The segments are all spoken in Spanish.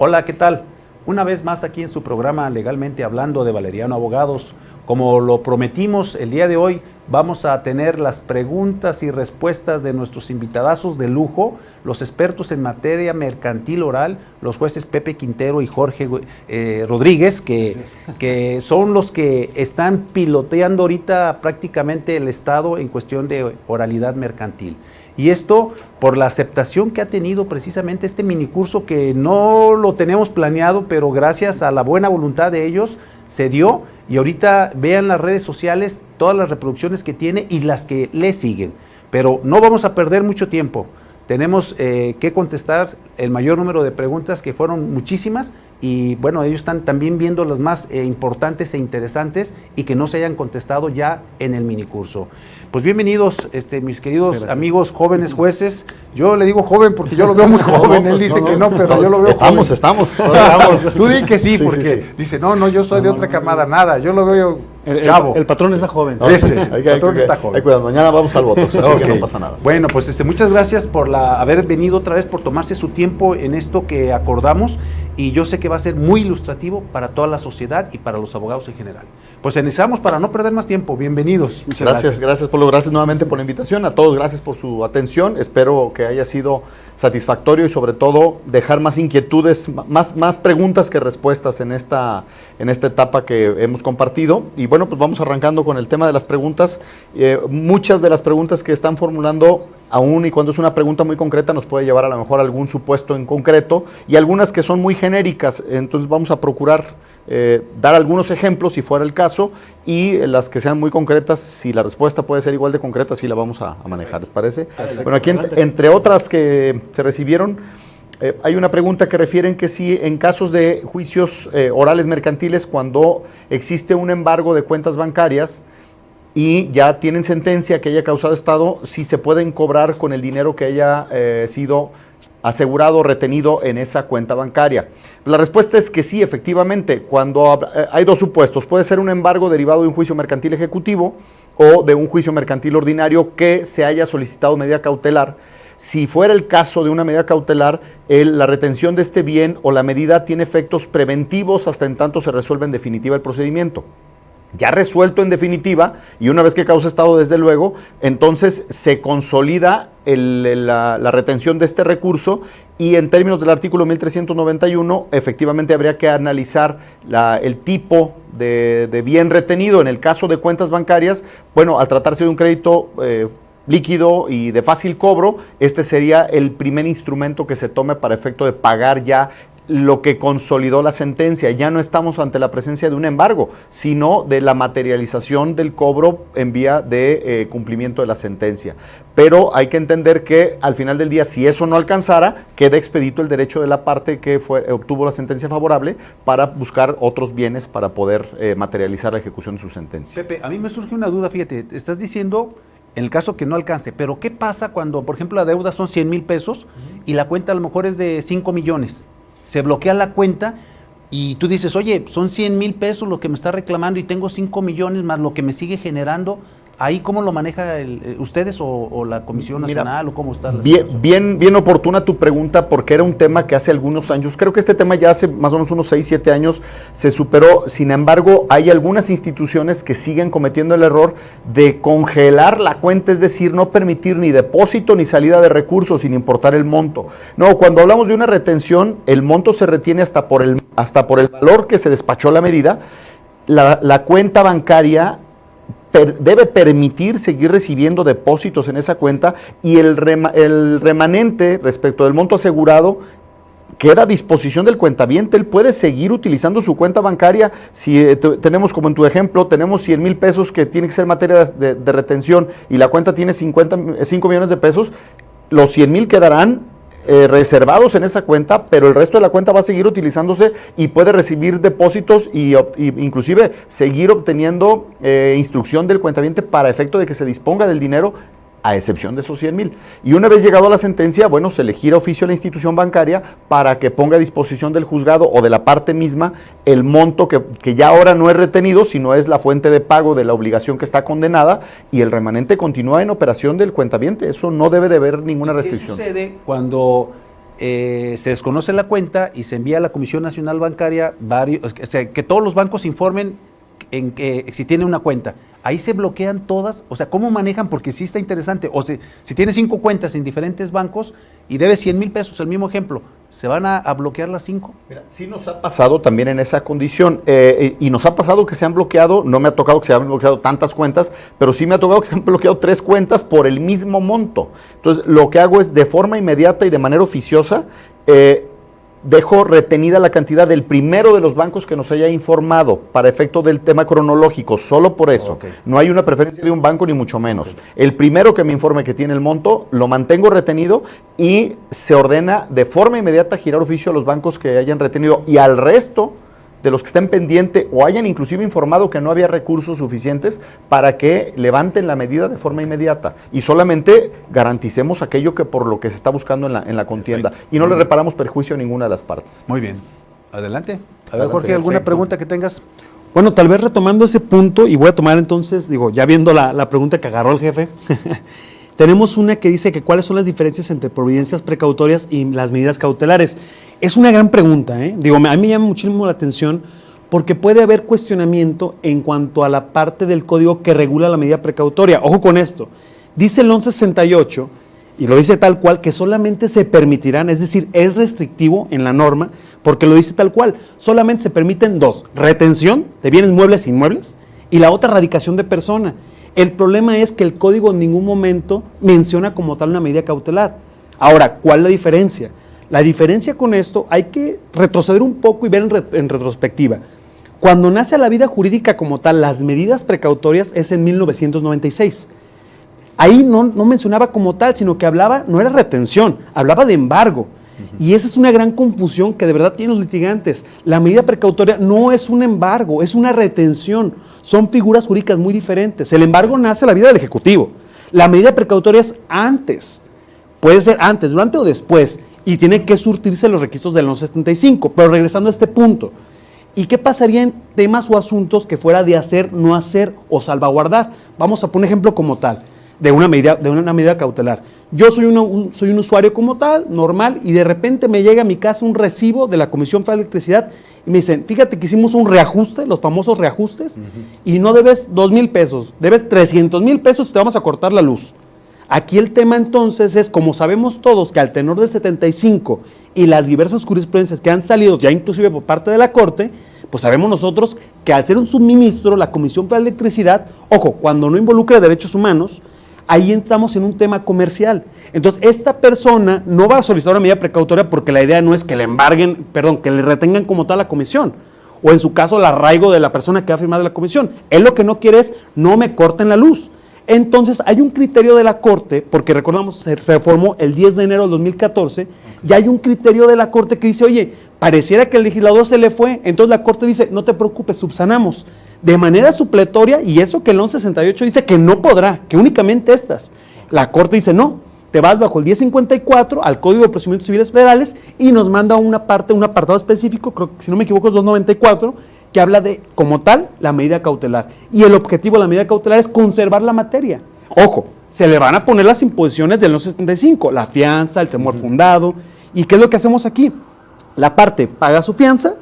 Hola, ¿qué tal? Una vez más aquí en su programa Legalmente Hablando de Valeriano Abogados. Como lo prometimos, el día de hoy vamos a tener las preguntas y respuestas de nuestros invitadazos de lujo, los expertos en materia mercantil oral, los jueces Pepe Quintero y Jorge Rodríguez, que son los que están piloteando ahorita prácticamente el Estado en cuestión de oralidad mercantil. Y esto por la aceptación que ha tenido precisamente este minicurso, que no lo tenemos planeado, pero gracias a la buena voluntad de ellos se dio, y ahorita vean las redes sociales todas las reproducciones que tiene y las que le siguen. Pero no vamos a perder mucho tiempo. Tenemos que contestar el mayor número de preguntas, que fueron muchísimas, y bueno, ellos están también viendo las más importantes e interesantes y que no se hayan contestado ya en el minicurso. Pues bienvenidos, mis queridos amigos jóvenes jueces. Yo le digo joven porque yo lo veo muy joven, él dice que no, pero yo lo veo joven. Estamos. Tú di que sí, porque dice, no, yo soy de otra camada, nada, yo lo veo chavo. El patrón está joven. El patrón está joven. Cuidado, mañana vamos al voto, así que no pasa nada. Bueno, pues muchas gracias por haber venido otra vez, por tomarse su tiempo en esto que acordamos, y yo sé que va a ser muy ilustrativo para toda la sociedad y para los abogados en general. Pues iniciamos para no perder más tiempo. Bienvenidos. Gracias, Polo. Gracias nuevamente por la invitación. A todos, gracias por su atención. Espero que haya sido satisfactorio y sobre todo dejar más inquietudes, más preguntas que respuestas en esta etapa que hemos compartido. Y bueno, pues vamos arrancando con el tema de las preguntas. Muchas de las preguntas que están formulando, aún y cuando es una pregunta muy concreta, nos puede llevar a lo mejor a algún supuesto en concreto, y algunas que son muy genéricas. Entonces vamos a procurar dar algunos ejemplos si fuera el caso, y las que sean muy concretas, si la respuesta puede ser igual de concreta, sí la vamos a manejar, ¿les parece? Bueno, aquí entre otras que se recibieron, hay una pregunta que refieren que si en casos de juicios orales mercantiles, cuando existe un embargo de cuentas bancarias y ya tienen sentencia que haya causado estado, si se pueden cobrar con el dinero que haya sido asegurado o retenido en esa cuenta bancaria. La respuesta es que sí, efectivamente. Cuando hay dos supuestos: puede ser un embargo derivado de un juicio mercantil ejecutivo o de un juicio mercantil ordinario que se haya solicitado medida cautelar. Si fuera el caso de una medida cautelar, la retención de este bien o la medida tiene efectos preventivos hasta en tanto se resuelve en definitiva el procedimiento. Ya resuelto en definitiva, y una vez que causa estado, desde luego, entonces se consolida la retención de este recurso, y en términos del artículo 1391, efectivamente habría que analizar el tipo de bien retenido. En el caso de cuentas bancarias, bueno, al tratarse de un crédito líquido y de fácil cobro, este sería el primer instrumento que se tome para efecto de pagar ya lo que consolidó la sentencia. Ya no estamos ante la presencia de un embargo, sino de la materialización del cobro en vía de cumplimiento de la sentencia. Pero hay que entender que al final del día, si eso no alcanzara, queda expedito el derecho de la parte que obtuvo la sentencia favorable para buscar otros bienes para poder materializar la ejecución de su sentencia. Pepe, a mí me surge una duda, fíjate, estás diciendo en el caso que no alcance, pero ¿qué pasa cuando, por ejemplo, la deuda son 100,000 pesos y la cuenta a lo mejor es de 5 millones? Se bloquea la cuenta y tú dices, oye, son 100,000 pesos lo que me está reclamando y tengo 5 millones más lo que me sigue generando. ¿Ahí cómo lo maneja ustedes o la Comisión Nacional? ¿O cómo está la situación? Bien oportuna tu pregunta, porque era un tema que hace algunos años, creo que este tema ya hace más o menos unos 6, 7 años se superó. Sin embargo, hay algunas instituciones que siguen cometiendo el error de congelar la cuenta, es decir, no permitir ni depósito ni salida de recursos sin importar el monto. No, cuando hablamos de una retención, el monto se retiene hasta por el valor que se despachó la medida. La cuenta bancaria debe permitir seguir recibiendo depósitos en esa cuenta, y el remanente respecto del monto asegurado queda a disposición del cuentaviente. Él puede seguir utilizando su cuenta bancaria. Si tenemos, como en tu ejemplo, tenemos 100,000 pesos que tiene que ser materia de retención y la cuenta tiene 5 millones de pesos, los 100,000 quedarán reservados en esa cuenta, pero el resto de la cuenta va a seguir utilizándose y puede recibir depósitos y inclusive seguir obteniendo instrucción del cuentaviente para efecto de que se disponga del dinero, a excepción de esos 100,000. Y una vez llegado a la sentencia, bueno, se le gira oficio a la institución bancaria para que ponga a disposición del juzgado o de la parte misma el monto que ya ahora no es retenido, sino es la fuente de pago de la obligación que está condenada, y el remanente continúa en operación del cuentaviente. Eso no debe de haber ninguna restricción. ¿Qué sucede cuando se desconoce la cuenta y se envía a la Comisión Nacional Bancaria que todos los bancos informen en que si tienen una cuenta. Ahí se bloquean todas, o sea, ¿cómo manejan? Porque sí está interesante. O si tienes 5 cuentas en diferentes bancos y debes 100,000 pesos, el mismo ejemplo, ¿se van a bloquear las 5? Mira, sí nos ha pasado también en esa condición, y nos ha pasado que se han bloqueado, no me ha tocado que se hayan bloqueado tantas cuentas, pero sí me ha tocado que se han bloqueado 3 cuentas por el mismo monto. Entonces, lo que hago es de forma inmediata y de manera oficiosa, dejo retenida la cantidad del primero de los bancos que nos haya informado para efecto del tema cronológico, solo por eso. Okay. No hay una preferencia de un banco ni mucho menos. Okay. El primero que me informe que tiene el monto, lo mantengo retenido y se ordena de forma inmediata girar oficio a los bancos que hayan retenido y al resto de los que estén pendientes o hayan inclusive informado que no había recursos suficientes para que levanten la medida de forma inmediata y solamente garanticemos aquello que por lo que se está buscando en la contienda y no le reparamos perjuicio a ninguna de las partes. Muy bien, adelante. A ver, Jorge, ¿alguna pregunta que tengas? Bueno, tal vez retomando ese punto, y voy a tomar entonces, ya viendo la pregunta que agarró el jefe, tenemos una que dice que cuáles son las diferencias entre providencias precautorias y las medidas cautelares. Es una gran pregunta, a mí me llama muchísimo la atención porque puede haber cuestionamiento en cuanto a la parte del código que regula la medida precautoria. Ojo con esto, dice el 1168, y lo dice tal cual, que solamente se permitirán, es decir, es restrictivo en la norma, porque lo dice tal cual, solamente se permiten 2, retención de bienes muebles e inmuebles, y la otra radicación de persona. El problema es que el código en ningún momento menciona como tal una medida cautelar. Ahora, ¿cuál es la diferencia? La diferencia con esto hay que retroceder un poco y ver en retrospectiva. Cuando nace la vida jurídica como tal, las medidas precautorias es en 1996. Ahí no mencionaba como tal, sino que hablaba, no era retención, hablaba de embargo. Y esa es una gran confusión que de verdad tienen los litigantes. La medida precautoria no es un embargo, es una retención. Son figuras jurídicas muy diferentes. El embargo nace a la vida del Ejecutivo. La medida precautoria es antes. Puede ser antes, durante o después. Y tiene que surtirse los requisitos del 1175. Pero regresando a este punto. ¿Y qué pasaría en temas o asuntos que fuera de hacer, no hacer o salvaguardar? Vamos a poner un ejemplo como tal. De una medida cautelar. Yo soy un usuario como tal, normal, y de repente me llega a mi casa un recibo de la Comisión Federal de Electricidad y me dicen, fíjate que hicimos un reajuste, los famosos reajustes, y no debes 2,000 pesos, debes 300,000 pesos y te vamos a cortar la luz. Aquí el tema entonces es, como sabemos todos, que al tenor del 75 y las diversas jurisprudencias que han salido ya inclusive por parte de la Corte, pues sabemos nosotros que al ser un suministro, la Comisión Federal de Electricidad, ojo, cuando no involucra derechos humanos, ahí entramos en un tema comercial. Entonces, esta persona no va a solicitar una medida precautoria porque la idea no es que le embarguen, que le retengan como tal la comisión, o en su caso el arraigo de la persona que va a firmar de la comisión. Él lo que no quiere es, no me corten la luz. Entonces, hay un criterio de la Corte, porque recordamos, se formó el 10 de enero del 2014, y hay un criterio de la Corte que dice, oye, pareciera que el legislador se le fue, entonces la Corte dice, no te preocupes, subsanamos. De manera supletoria, y eso que el 1168 dice que no podrá, que únicamente estas. La Corte dice no, te vas bajo el 1054 al Código de Procedimientos Civiles Federales y nos manda un apartado específico, creo que si no me equivoco es 294, que habla de, como tal, la medida cautelar. Y el objetivo de la medida cautelar es conservar la materia. Ojo, se le van a poner las imposiciones del 1175, la fianza, el temor fundado. ¿Y qué es lo que hacemos aquí? La parte paga su fianza,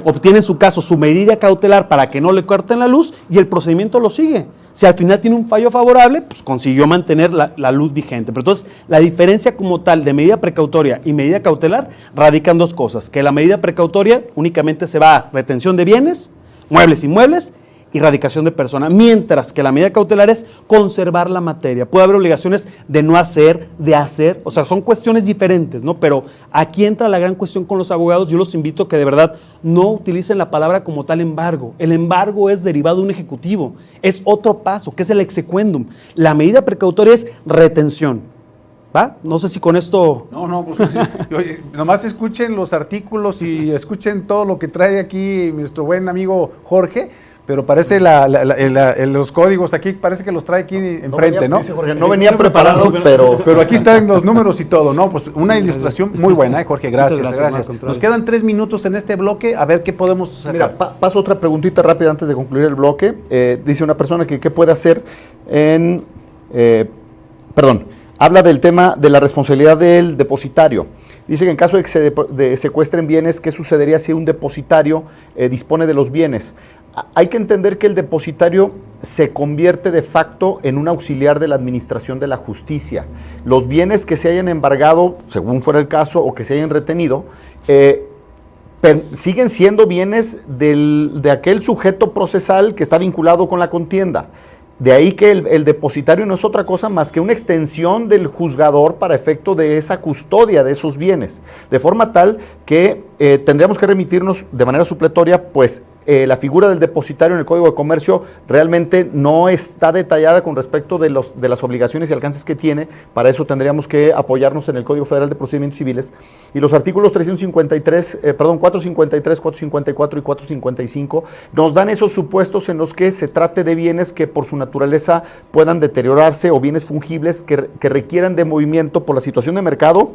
obtiene en su caso su medida cautelar para que no le corten la luz y el procedimiento lo sigue. Si al final tiene un fallo favorable, pues consiguió mantener la luz vigente. Pero entonces, la diferencia como tal de medida precautoria y medida cautelar radica en 2 cosas. Que la medida precautoria únicamente se va a retención de bienes, muebles, inmuebles y radicación de persona, mientras que la medida cautelar es conservar la materia. Puede haber obligaciones de no hacer, de hacer, o sea, son cuestiones diferentes, ¿no? Pero aquí entra la gran cuestión con los abogados. Yo los invito a que de verdad no utilicen la palabra como tal embargo. El embargo es derivado de un ejecutivo, es otro paso, que es el exequendum. La medida precautoria es retención. ¿Va? No sé si con esto... No, pues sí. Oye, nomás escuchen los artículos y escuchen todo lo que trae aquí nuestro buen amigo Jorge. Pero parece los códigos aquí, parece que los trae aquí enfrente, ¿no? Dice Jorge, no venía preparado, pero aquí están los números y todo, ¿no? Pues una ilustración muy buena, Jorge, gracias. Nos quedan 3 minutos en este bloque, a ver qué podemos sacar. Mira, paso otra preguntita rápida antes de concluir el bloque. Dice una persona que qué puede hacer habla del tema de la responsabilidad del depositario. Dice que en caso de que se secuestren bienes, ¿qué sucedería si un depositario dispone de los bienes? Hay que entender que el depositario se convierte de facto en un auxiliar de la administración de la justicia. Los bienes que se hayan embargado, según fuera el caso, o que se hayan retenido, siguen siendo bienes de aquel sujeto procesal que está vinculado con la contienda. De ahí que el depositario no es otra cosa más que una extensión del juzgador para efecto de esa custodia de esos bienes. De forma tal que tendríamos que remitirnos de manera supletoria, pues la figura del depositario en el Código de Comercio realmente no está detallada con respecto de las obligaciones y alcances que tiene. Para eso tendríamos que apoyarnos en el Código Federal de Procedimientos Civiles. Y los artículos 453, 454 y 455 nos dan esos supuestos en los que se trate de bienes que por su naturaleza puedan deteriorarse o bienes fungibles que requieran de movimiento por la situación de mercado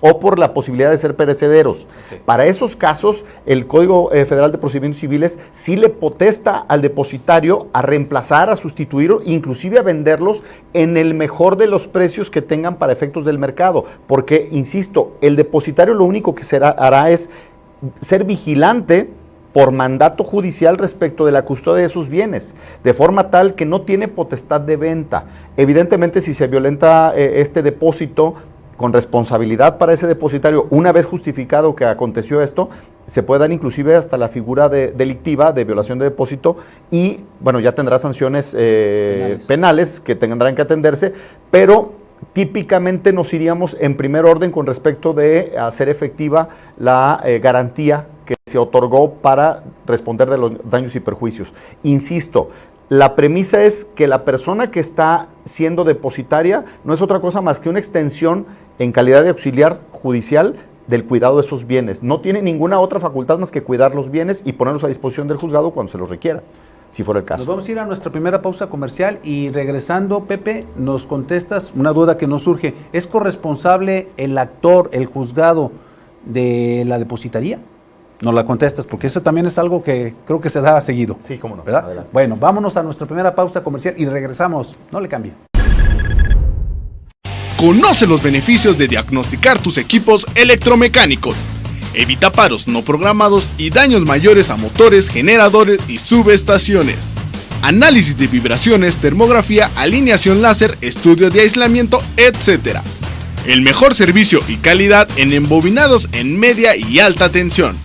o por la posibilidad de ser perecederos. Okay. Para esos casos, el Código Federal de Procedimientos Civiles sí le potesta al depositario a reemplazar, a sustituir, inclusive a venderlos en el mejor de los precios que tengan para efectos del mercado. Porque, insisto, el depositario lo único que hará es ser vigilante por mandato judicial respecto de la custodia de sus bienes, de forma tal que no tiene potestad de venta. Evidentemente, si se violenta este depósito, con responsabilidad para ese depositario, una vez justificado que aconteció esto, se puede dar inclusive hasta la figura delictiva de violación de depósito y, bueno, ya tendrá sanciones penales que tendrán que atenderse, pero típicamente nos iríamos en primer orden con respecto de hacer efectiva la garantía que se otorgó para responder de los daños y perjuicios. Insisto, la premisa es que la persona que está siendo depositaria no es otra cosa más que una extensión en calidad de auxiliar judicial del cuidado de esos bienes. No tiene ninguna otra facultad más que cuidar los bienes y ponerlos a disposición del juzgado cuando se los requiera, si fuera el caso. Nos vamos a ir a nuestra primera pausa comercial y regresando, Pepe, nos contestas una duda que nos surge. ¿Es corresponsable el actor, el juzgado de la depositaría? Nos la contestas, porque eso también es algo que creo que se da seguido. Sí, cómo no. ¿Verdad? Adelante. Bueno, vámonos a nuestra primera pausa comercial y regresamos. No le cambie. Conoce los beneficios de diagnosticar tus equipos electromecánicos. Evita paros no programados y daños mayores a motores, generadores y subestaciones. Análisis de vibraciones, termografía, alineación láser, estudio de aislamiento, etc. El mejor servicio y calidad en embobinados en media y alta tensión.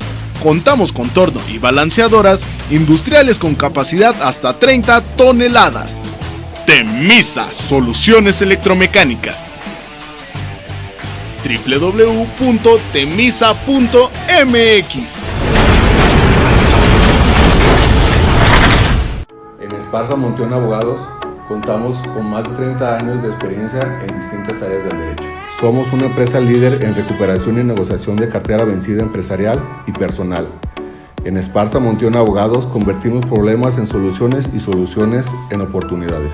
Contamos con torno y balanceadoras industriales con capacidad hasta 30 toneladas. Temisa Soluciones Electromecánicas. www.temisa.mx. En Esparza Monteón Abogados contamos con más de 30 años de experiencia en distintas áreas del derecho. Somos una empresa líder en recuperación y negociación de cartera vencida empresarial y personal. En Esparza Monteón Abogados convertimos problemas en soluciones y soluciones en oportunidades.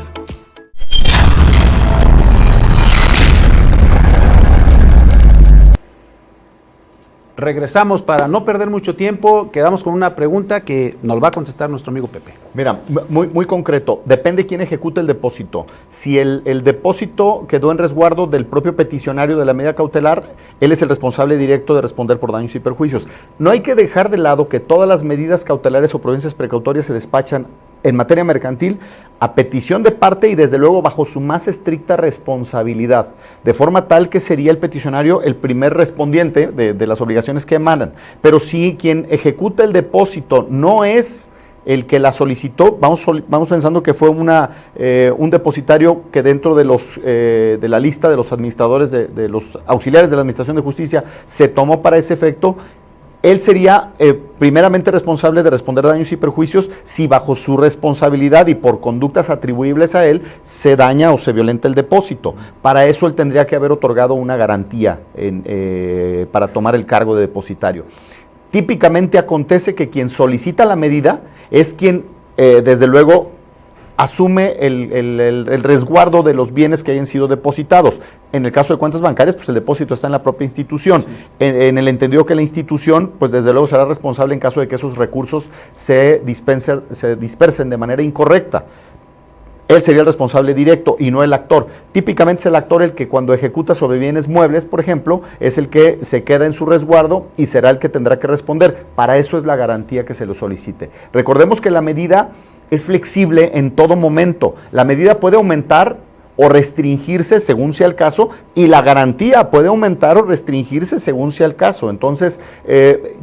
Regresamos para no perder mucho tiempo. Quedamos con una pregunta que nos va a contestar nuestro amigo Pepe. Mira, muy concreto. Depende quién ejecuta el depósito. Si el depósito quedó en resguardo del propio peticionario de la medida cautelar, él es el responsable directo de responder por daños y perjuicios. No hay que dejar de lado que todas las medidas cautelares o providencias precautorias se despachan en materia mercantil a petición de parte y desde luego bajo su más estricta responsabilidad, de forma tal que sería el peticionario el primer respondiente de las obligaciones que emanan. Pero si quien ejecuta el depósito no es el que la solicitó, vamos pensando que fue un depositario que dentro de la lista de los administradores, de los auxiliares de la Administración de Justicia, se tomó para ese efecto, él sería primeramente responsable de responder daños y perjuicios si bajo su responsabilidad y por conductas atribuibles a él se daña o se violenta el depósito. Para eso él tendría que haber otorgado una garantía para tomar el cargo de depositario. Típicamente acontece que quien solicita la medida es quien, desde luego, asume el resguardo de los bienes que hayan sido depositados. En el caso de cuentas bancarias, pues el depósito está en la propia institución. Sí. En el entendido que la institución, pues desde luego será responsable en caso de que esos recursos se dispersen de manera incorrecta. él sería el responsable directo y no el actor. Típicamente es el actor el que cuando ejecuta sobre bienes muebles, por ejemplo, es el que se queda en su resguardo y será el que tendrá que responder. Para eso es la garantía que se lo solicite. Recordemos que la medida es flexible en todo momento. La medida puede aumentar o restringirse según sea el caso, y la garantía puede aumentar o restringirse según sea el caso. Entonces,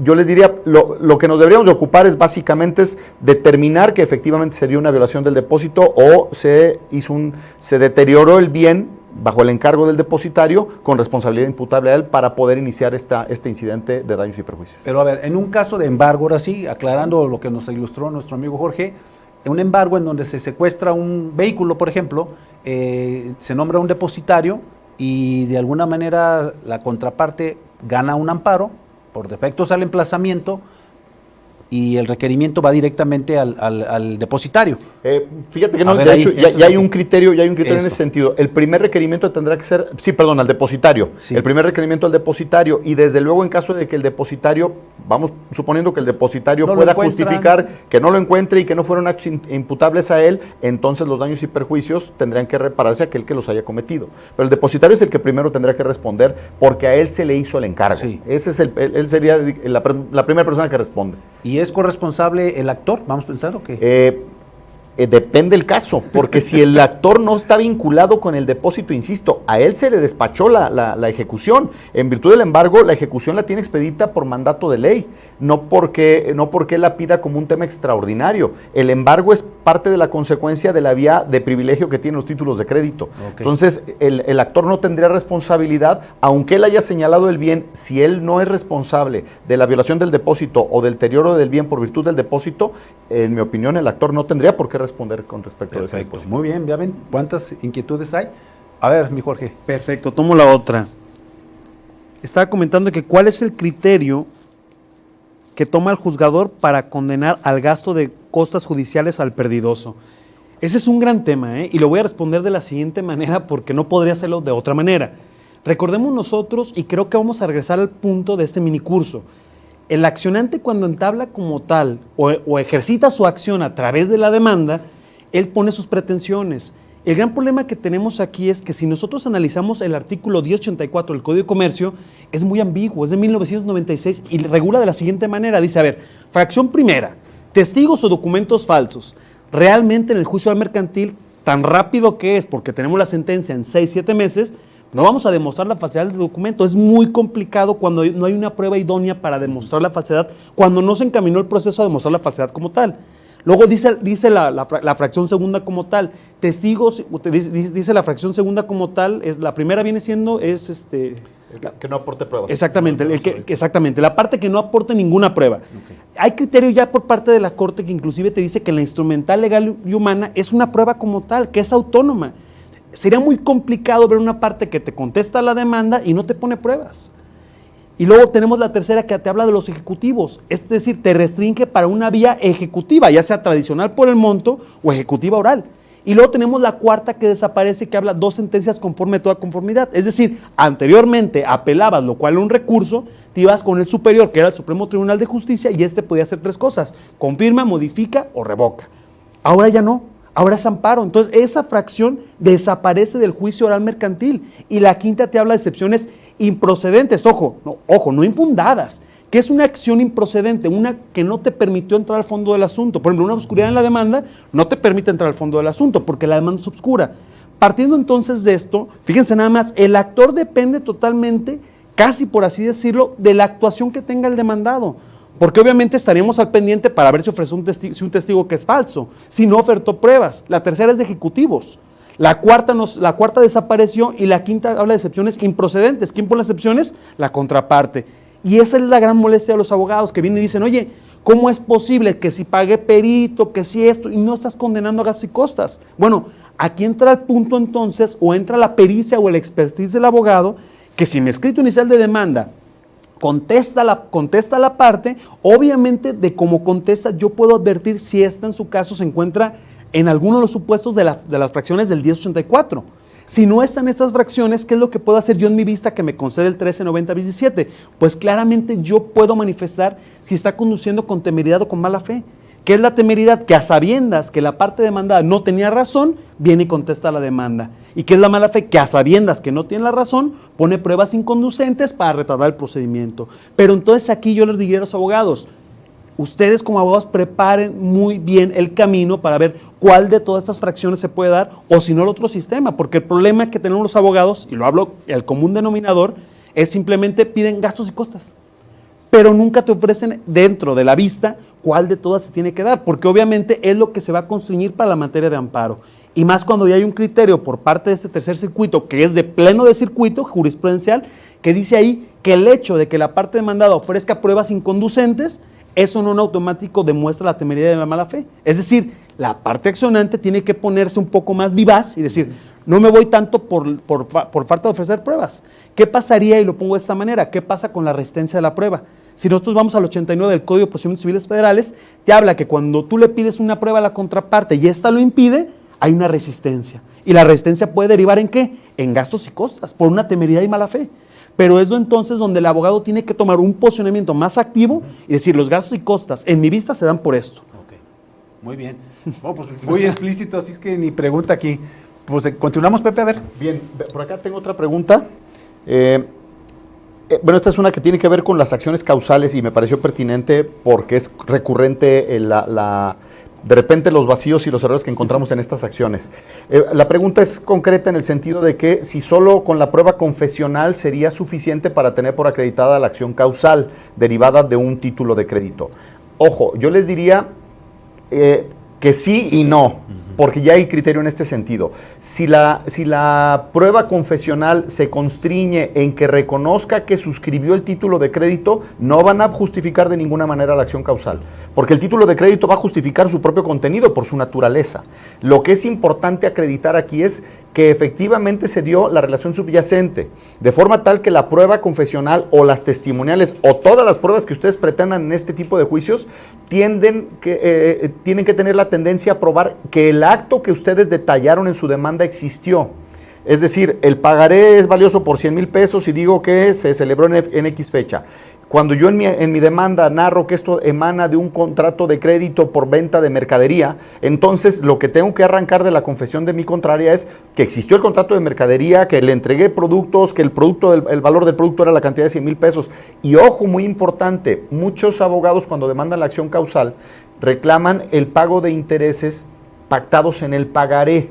yo les diría, lo que nos deberíamos de ocupar es básicamente determinar que efectivamente se dio una violación del depósito o se deterioró el bien bajo el encargo del depositario con responsabilidad imputable a él para poder iniciar este incidente de daños y perjuicios. Pero a ver, en un caso de embargo, ahora sí, aclarando lo que nos ilustró nuestro amigo Jorge, un embargo en donde se secuestra un vehículo, por ejemplo, se nombra un depositario y de alguna manera la contraparte gana un amparo por defectos al emplazamiento y el requerimiento va directamente al depositario. Fíjate que no, de hecho, ya hay un criterio, en ese sentido. El primer requerimiento tendrá que ser, al depositario. Sí. El primer requerimiento al depositario, y desde luego en caso de que el depositario, vamos suponiendo que el depositario pueda justificar que no lo encuentre y que no fueron actos imputables a él, entonces los daños y perjuicios tendrán que repararse a aquel que los haya cometido. Pero el depositario es el que primero tendrá que responder porque a él se le hizo el encargo. Sí. Ese es él sería la primera persona que responde. ¿Y es corresponsable el actor? Vamos pensando que... Depende del caso, porque si el actor no está vinculado con el depósito, insisto, a él se le despachó la ejecución. En virtud del embargo, la ejecución la tiene expedita por mandato de ley, no porque la pida como un tema extraordinario. El embargo es parte de la consecuencia de la vía de privilegio que tienen los títulos de crédito. Okay. Entonces, el actor no tendría responsabilidad, aunque él haya señalado el bien. Si él no es responsable de la violación del depósito o del deterioro del bien por virtud del depósito, en mi opinión, el actor no tendría por qué responder con respecto a ese depósito. Muy bien, ya ven cuántas inquietudes hay. A ver, mi Jorge. Perfecto, tomo la otra. Estaba comentando que cuál es el criterio que toma el juzgador para condenar al gasto de costas judiciales al perdidoso. Ese es un gran tema, y lo voy a responder de la siguiente manera porque no podría hacerlo de otra manera. Recordemos nosotros, y creo que vamos a regresar al punto de este minicurso, el accionante cuando entabla como tal o ejercita su acción a través de la demanda, él pone sus pretensiones. El gran problema que tenemos aquí es que si nosotros analizamos el artículo 1084 del Código de Comercio, es muy ambiguo, es de 1996 y regula de la siguiente manera. Dice, a ver, fracción primera, testigos o documentos falsos. Realmente en el juicio mercantil, tan rápido que es, porque tenemos la sentencia en 6-7 meses, no vamos a demostrar la falsedad del documento. Es muy complicado cuando no hay una prueba idónea para demostrar la falsedad, cuando no se encaminó el proceso a demostrar la falsedad como tal. Luego dice la fracción segunda como tal, testigos, dice la fracción segunda como tal, la primera viene siendo, que no aporte pruebas. Exactamente, exactamente, la parte que no aporte ninguna prueba. Okay. Hay criterio ya por parte de la Corte que inclusive te dice que la instrumental legal y humana es una prueba como tal, que es autónoma. Sería muy complicado ver una parte que te contesta la demanda y no te pone pruebas. Y luego tenemos la tercera que te habla de los ejecutivos, es decir, te restringe para una vía ejecutiva, ya sea tradicional por el monto o ejecutiva oral. Y luego tenemos la cuarta que desaparece, que habla 2 sentencias conforme a toda conformidad. Es decir, anteriormente apelabas, lo cual era un recurso, te ibas con el superior, que era el Supremo Tribunal de Justicia, y podía hacer 3 cosas, confirma, modifica o revoca. Ahora ya no. Ahora es amparo. Entonces, esa fracción desaparece del juicio oral mercantil. Y la quinta te habla de excepciones improcedentes. Ojo, no infundadas. ¿Qué es una acción improcedente? Una que no te permitió entrar al fondo del asunto. Por ejemplo, una obscuridad en la demanda no te permite entrar al fondo del asunto porque la demanda es obscura. Partiendo entonces de esto, fíjense nada más, el actor depende totalmente, casi por así decirlo, de la actuación que tenga el demandado. Porque obviamente estaríamos al pendiente para ver si ofrece un testigo que es falso, si no ofertó pruebas. La tercera es de ejecutivos. La cuarta desapareció y la quinta habla de excepciones improcedentes. ¿Quién pone las excepciones? La contraparte. Y esa es la gran molestia de los abogados que vienen y dicen, oye, ¿cómo es posible que si pagué perito, que si esto, y no estás condenando a gastos y costas? Bueno, aquí entra el punto entonces, o entra la pericia o el expertise del abogado, que si mi escrito inicial de demanda contesta la parte, obviamente de cómo contesta yo puedo advertir si esta en su caso se encuentra en alguno de los supuestos de las fracciones del 1084. Si no están estas fracciones, ¿qué es lo que puedo hacer yo en mi vista que me concede el 1390-17? Pues claramente yo puedo manifestar si está conduciendo con temeridad o con mala fe. ¿Qué es la temeridad? Que a sabiendas que la parte demandada no tenía razón, viene y contesta la demanda. ¿Y qué es la mala fe? Que a sabiendas que no tiene la razón, pone pruebas inconducentes para retardar el procedimiento. Pero entonces aquí yo les diría a los abogados, ustedes como abogados preparen muy bien el camino para ver cuál de todas estas fracciones se puede dar, o si no el otro sistema, porque el problema que tenemos los abogados, y lo hablo, el común denominador, es simplemente piden gastos y costas, pero nunca te ofrecen dentro de la vista cuál de todas se tiene que dar, porque obviamente es lo que se va a constreñir para la materia de amparo. Y más cuando ya hay un criterio por parte de este tercer circuito, que es de pleno de circuito jurisprudencial, que dice ahí que el hecho de que la parte demandada ofrezca pruebas inconducentes, eso no en automático demuestra la temeridad de la mala fe. Es decir, la parte accionante tiene que ponerse un poco más vivaz y decir, no me voy tanto por falta de ofrecer pruebas. ¿Qué pasaría, y lo pongo de esta manera, qué pasa con la resistencia de la prueba? Si nosotros vamos al 89 del Código de Procedimientos Civiles Federales, te habla que cuando tú le pides una prueba a la contraparte y esta lo impide, hay una resistencia. Y la resistencia puede derivar ¿en qué? En gastos y costas, por una temeridad y mala fe. Pero es entonces donde el abogado tiene que tomar un posicionamiento más activo y decir, los gastos y costas en mi vista se dan por esto. Ok, muy bien. Oh, pues muy explícito, así es que ni pregunta aquí. Pues continuamos, Pepe, a ver. Bien, por acá tengo otra pregunta. Bueno, esta es una que tiene que ver con las acciones causales y me pareció pertinente porque es recurrente de repente los vacíos y los errores que encontramos en estas acciones. La pregunta es concreta en el sentido de que si solo con la prueba confesional sería suficiente para tener por acreditada la acción causal derivada de un título de crédito. Ojo, yo les diría que sí y no, porque ya hay criterio en este sentido. Si la prueba confesional se constriñe en que reconozca que suscribió el título de crédito, no van a justificar de ninguna manera la acción causal, porque el título de crédito va a justificar su propio contenido por su naturaleza. Lo que es importante acreditar aquí es que efectivamente se dio la relación subyacente, de forma tal que la prueba confesional o las testimoniales o todas las pruebas que ustedes pretendan en este tipo de juicios tienen que tener la tendencia a probar que el acto que ustedes detallaron en su demanda existió. Es decir, el pagaré es valioso por 100,000 pesos y digo que se celebró en X fecha. Cuando yo en mi demanda narro que esto emana de un contrato de crédito por venta de mercadería, entonces lo que tengo que arrancar de la confesión de mi contraria es que existió el contrato de mercadería, que le entregué productos, que el valor del producto era la cantidad de 100,000 pesos. Y ojo, muy importante, muchos abogados cuando demandan la acción causal reclaman el pago de intereses pactados en el pagaré.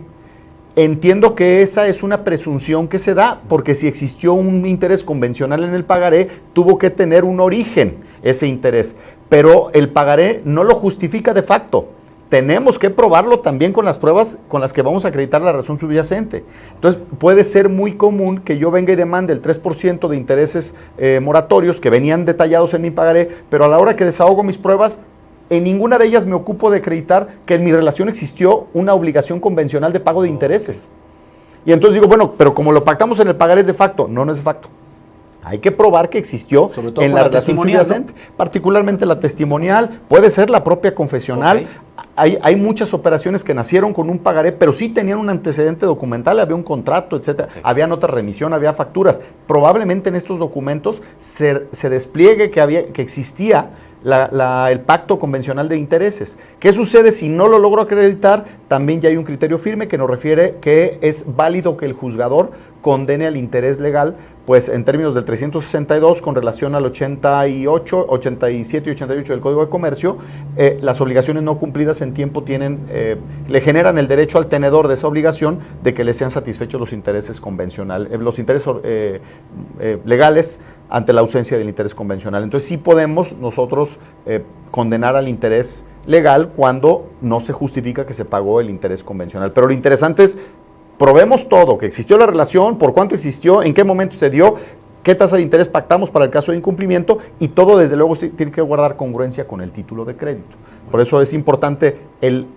Entiendo que esa es una presunción que se da, porque si existió un interés convencional en el pagaré, tuvo que tener un origen ese interés, pero el pagaré no lo justifica de facto. Tenemos que probarlo también con las pruebas con las que vamos a acreditar la razón subyacente. Entonces, puede ser muy común que yo venga y demande el 3% de intereses moratorios que venían detallados en mi pagaré, pero a la hora que desahogo mis pruebas, en ninguna de ellas me ocupo de acreditar que en mi relación existió una obligación convencional de pago de intereses. Y entonces digo, bueno, pero como lo pactamos en el pagaré es de facto. No, no es de facto. Hay que probar que existió en la relación subyacente, ¿no? Particularmente la testimonial, puede ser la propia confesional. Okay. Hay muchas operaciones que nacieron con un pagaré, pero sí tenían un antecedente documental, había un contrato, etcétera. Okay. Había nota de remisión, había facturas. Probablemente en estos documentos se despliegue que existía el pacto convencional de intereses. ¿Qué sucede si no lo logro acreditar? También ya hay un criterio firme que nos refiere que es válido que el juzgador condene al interés legal, pues en términos del 362 con relación al 88, 87 y 88 del Código de Comercio, las obligaciones no cumplidas en tiempo le generan el derecho al tenedor de esa obligación de que le sean satisfechos los intereses convencionales, los intereses legales ante la ausencia del interés convencional. Entonces sí podemos nosotros condenar al interés legal cuando no se justifica que se pagó el interés convencional. Pero lo interesante es probemos todo, que existió la relación, por cuánto existió, en qué momento se dio, qué tasa de interés pactamos para el caso de incumplimiento y todo desde luego tiene que guardar congruencia con el título de crédito. Por eso es importante el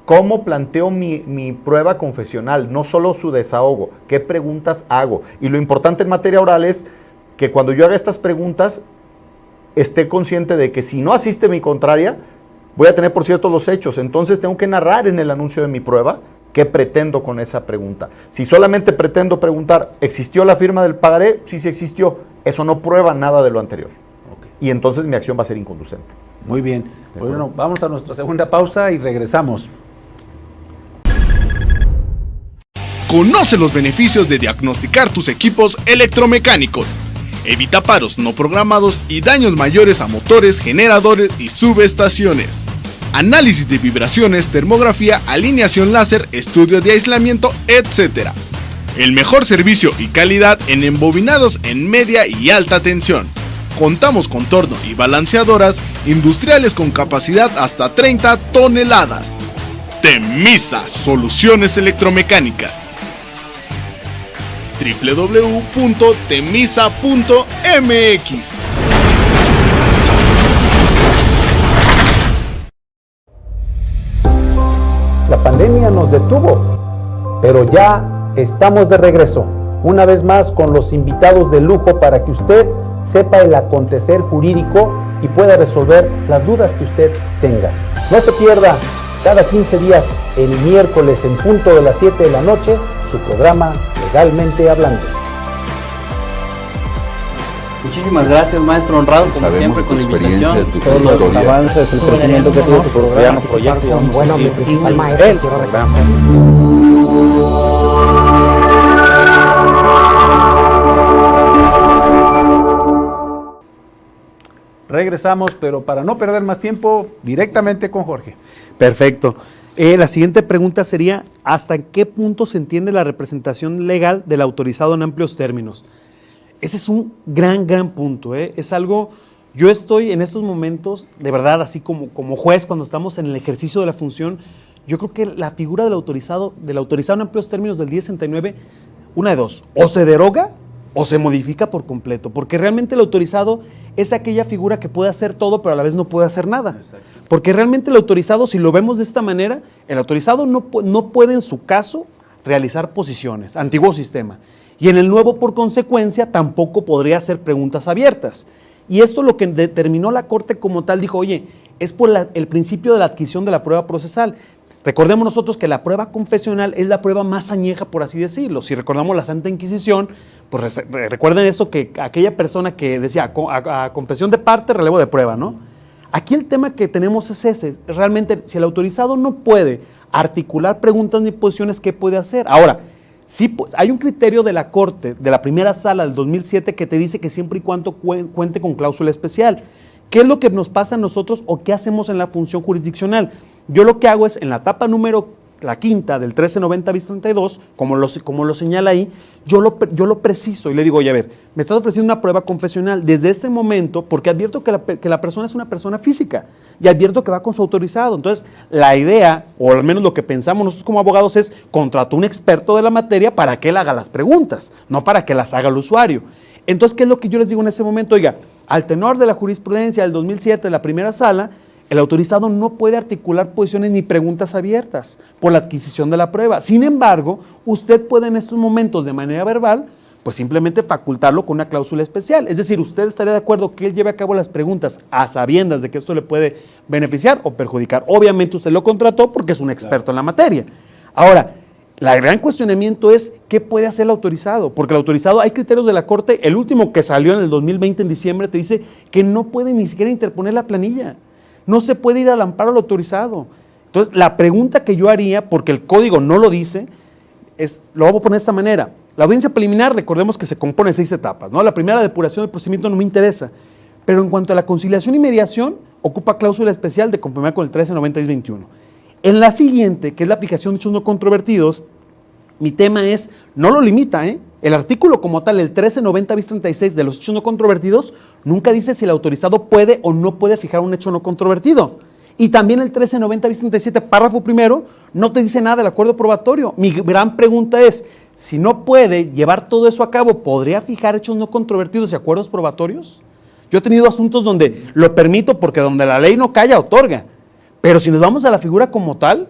cómo planteo mi prueba confesional, no solo su desahogo, qué preguntas hago. Y lo importante en materia oral es que cuando yo haga estas preguntas esté consciente de que si no asiste mi contraria, voy a tener por cierto los hechos, entonces tengo que narrar en el anuncio de mi prueba qué pretendo con esa pregunta. Si solamente pretendo preguntar, ¿existió la firma del pagaré? Sí, sí existió. Eso no prueba nada de lo anterior. Okay. y entonces mi acción va a ser inconducente. Muy bien. Pues bueno, vamos a nuestra segunda pausa y regresamos. Conoce los beneficios de diagnosticar tus equipos electromecánicos. Evita paros no programados y daños mayores a motores, generadores y subestaciones. Análisis de vibraciones, termografía, alineación láser, estudio de aislamiento, etc. El mejor servicio y calidad en embobinados en media y alta tensión. Contamos con torno y balanceadoras industriales con capacidad hasta 30 toneladas. Temisa Soluciones Electromecánicas. www.temisa.mx. La pandemia nos detuvo, pero ya estamos de regreso, una vez más con los invitados de lujo para que usted sepa el acontecer jurídico y pueda resolver las dudas que usted tenga. No se pierda cada 15 días, el miércoles en punto de las 7 de la noche, su programa Legalmente Hablando. Muchísimas gracias, maestro honrado, como siempre, con la invitación. Todos los avances, el crecimiento que tiene tu programa, proyecto. Bueno, mi principal maestro, quiero recordar. Regresamos, pero para no perder más tiempo, directamente con Jorge. Perfecto. La siguiente pregunta sería, ¿hasta qué punto se entiende la representación legal del autorizado en amplios términos? Ese es un gran punto, ¿eh? Es algo, yo estoy en estos momentos, de verdad, así como juez, cuando estamos en el ejercicio de la función, yo creo que la figura del autorizado en amplios términos del 1069, una de dos, o se deroga o se modifica por completo, porque realmente el autorizado es aquella figura que puede hacer todo, pero a la vez no puede hacer nada. Exacto. Porque realmente el autorizado, si lo vemos de esta manera, el autorizado no puede en su caso realizar posiciones, antiguo sistema. Y en el nuevo, por consecuencia, tampoco podría hacer preguntas abiertas. Y esto lo que determinó la Corte como tal, dijo, oye, es por el principio de la adquisición de la prueba procesal. Recordemos nosotros que la prueba confesional es la prueba más añeja, por así decirlo. Si recordamos la Santa Inquisición, pues recuerden esto, que aquella persona que decía a confesión de parte, relevo de prueba, ¿no? Aquí el tema que tenemos es ese, realmente si el autorizado no puede articular preguntas ni posiciones, ¿qué puede hacer? Ahora, sí, pues, hay un criterio de la Corte, de la primera sala del 2007, que te dice que siempre y cuando cuente con cláusula especial. ¿Qué es lo que nos pasa a nosotros o qué hacemos en la función jurisdiccional? Yo lo que hago es, en la etapa número, la quinta del 1390 bis 32, como lo señala ahí, yo lo preciso y le digo, oye, a ver, me estás ofreciendo una prueba confesional desde este momento porque advierto que la persona es una persona física y advierto que va con su autorizado. Entonces, la idea, o al menos lo que pensamos nosotros como abogados es, contratar un experto de la materia para que él haga las preguntas, no para que las haga el usuario. Entonces, ¿qué es lo que yo les digo en ese momento? Oiga, al tenor de la jurisprudencia del 2007 de la primera sala, el autorizado no puede articular posiciones ni preguntas abiertas por la adquisición de la prueba. Sin embargo, usted puede en estos momentos de manera verbal, pues simplemente facultarlo con una cláusula especial. Es decir, usted estaría de acuerdo que él lleve a cabo las preguntas a sabiendas de que esto le puede beneficiar o perjudicar. Obviamente usted lo contrató porque es un experto en la materia. Ahora, el gran cuestionamiento es ¿qué puede hacer el autorizado? Porque el autorizado, hay criterios de la Corte, el último que salió en el 2020 en diciembre te dice que no puede ni siquiera interponer la planilla. No se puede ir al amparo al autorizado. Entonces, la pregunta que yo haría, porque el código no lo dice, lo voy a poner de esta manera. La audiencia preliminar, recordemos que se compone de 6 etapas, ¿no? La primera, depuración del procedimiento, no me interesa. Pero en cuanto a la conciliación y mediación, ocupa cláusula especial de conformidad con el 1390-21. En la siguiente, que es la aplicación de hechos no controvertidos, mi tema es, no lo limita, ¿eh? El artículo como tal, el 1390-36 de los hechos no controvertidos, nunca dice si el autorizado puede o no puede fijar un hecho no controvertido. Y también el 1390-37, párrafo primero, no te dice nada del acuerdo probatorio. Mi gran pregunta es, si no puede llevar todo eso a cabo, ¿podría fijar hechos no controvertidos y acuerdos probatorios? Yo he tenido asuntos donde lo permito porque donde la ley no calla, otorga. Pero si nos vamos a la figura como tal,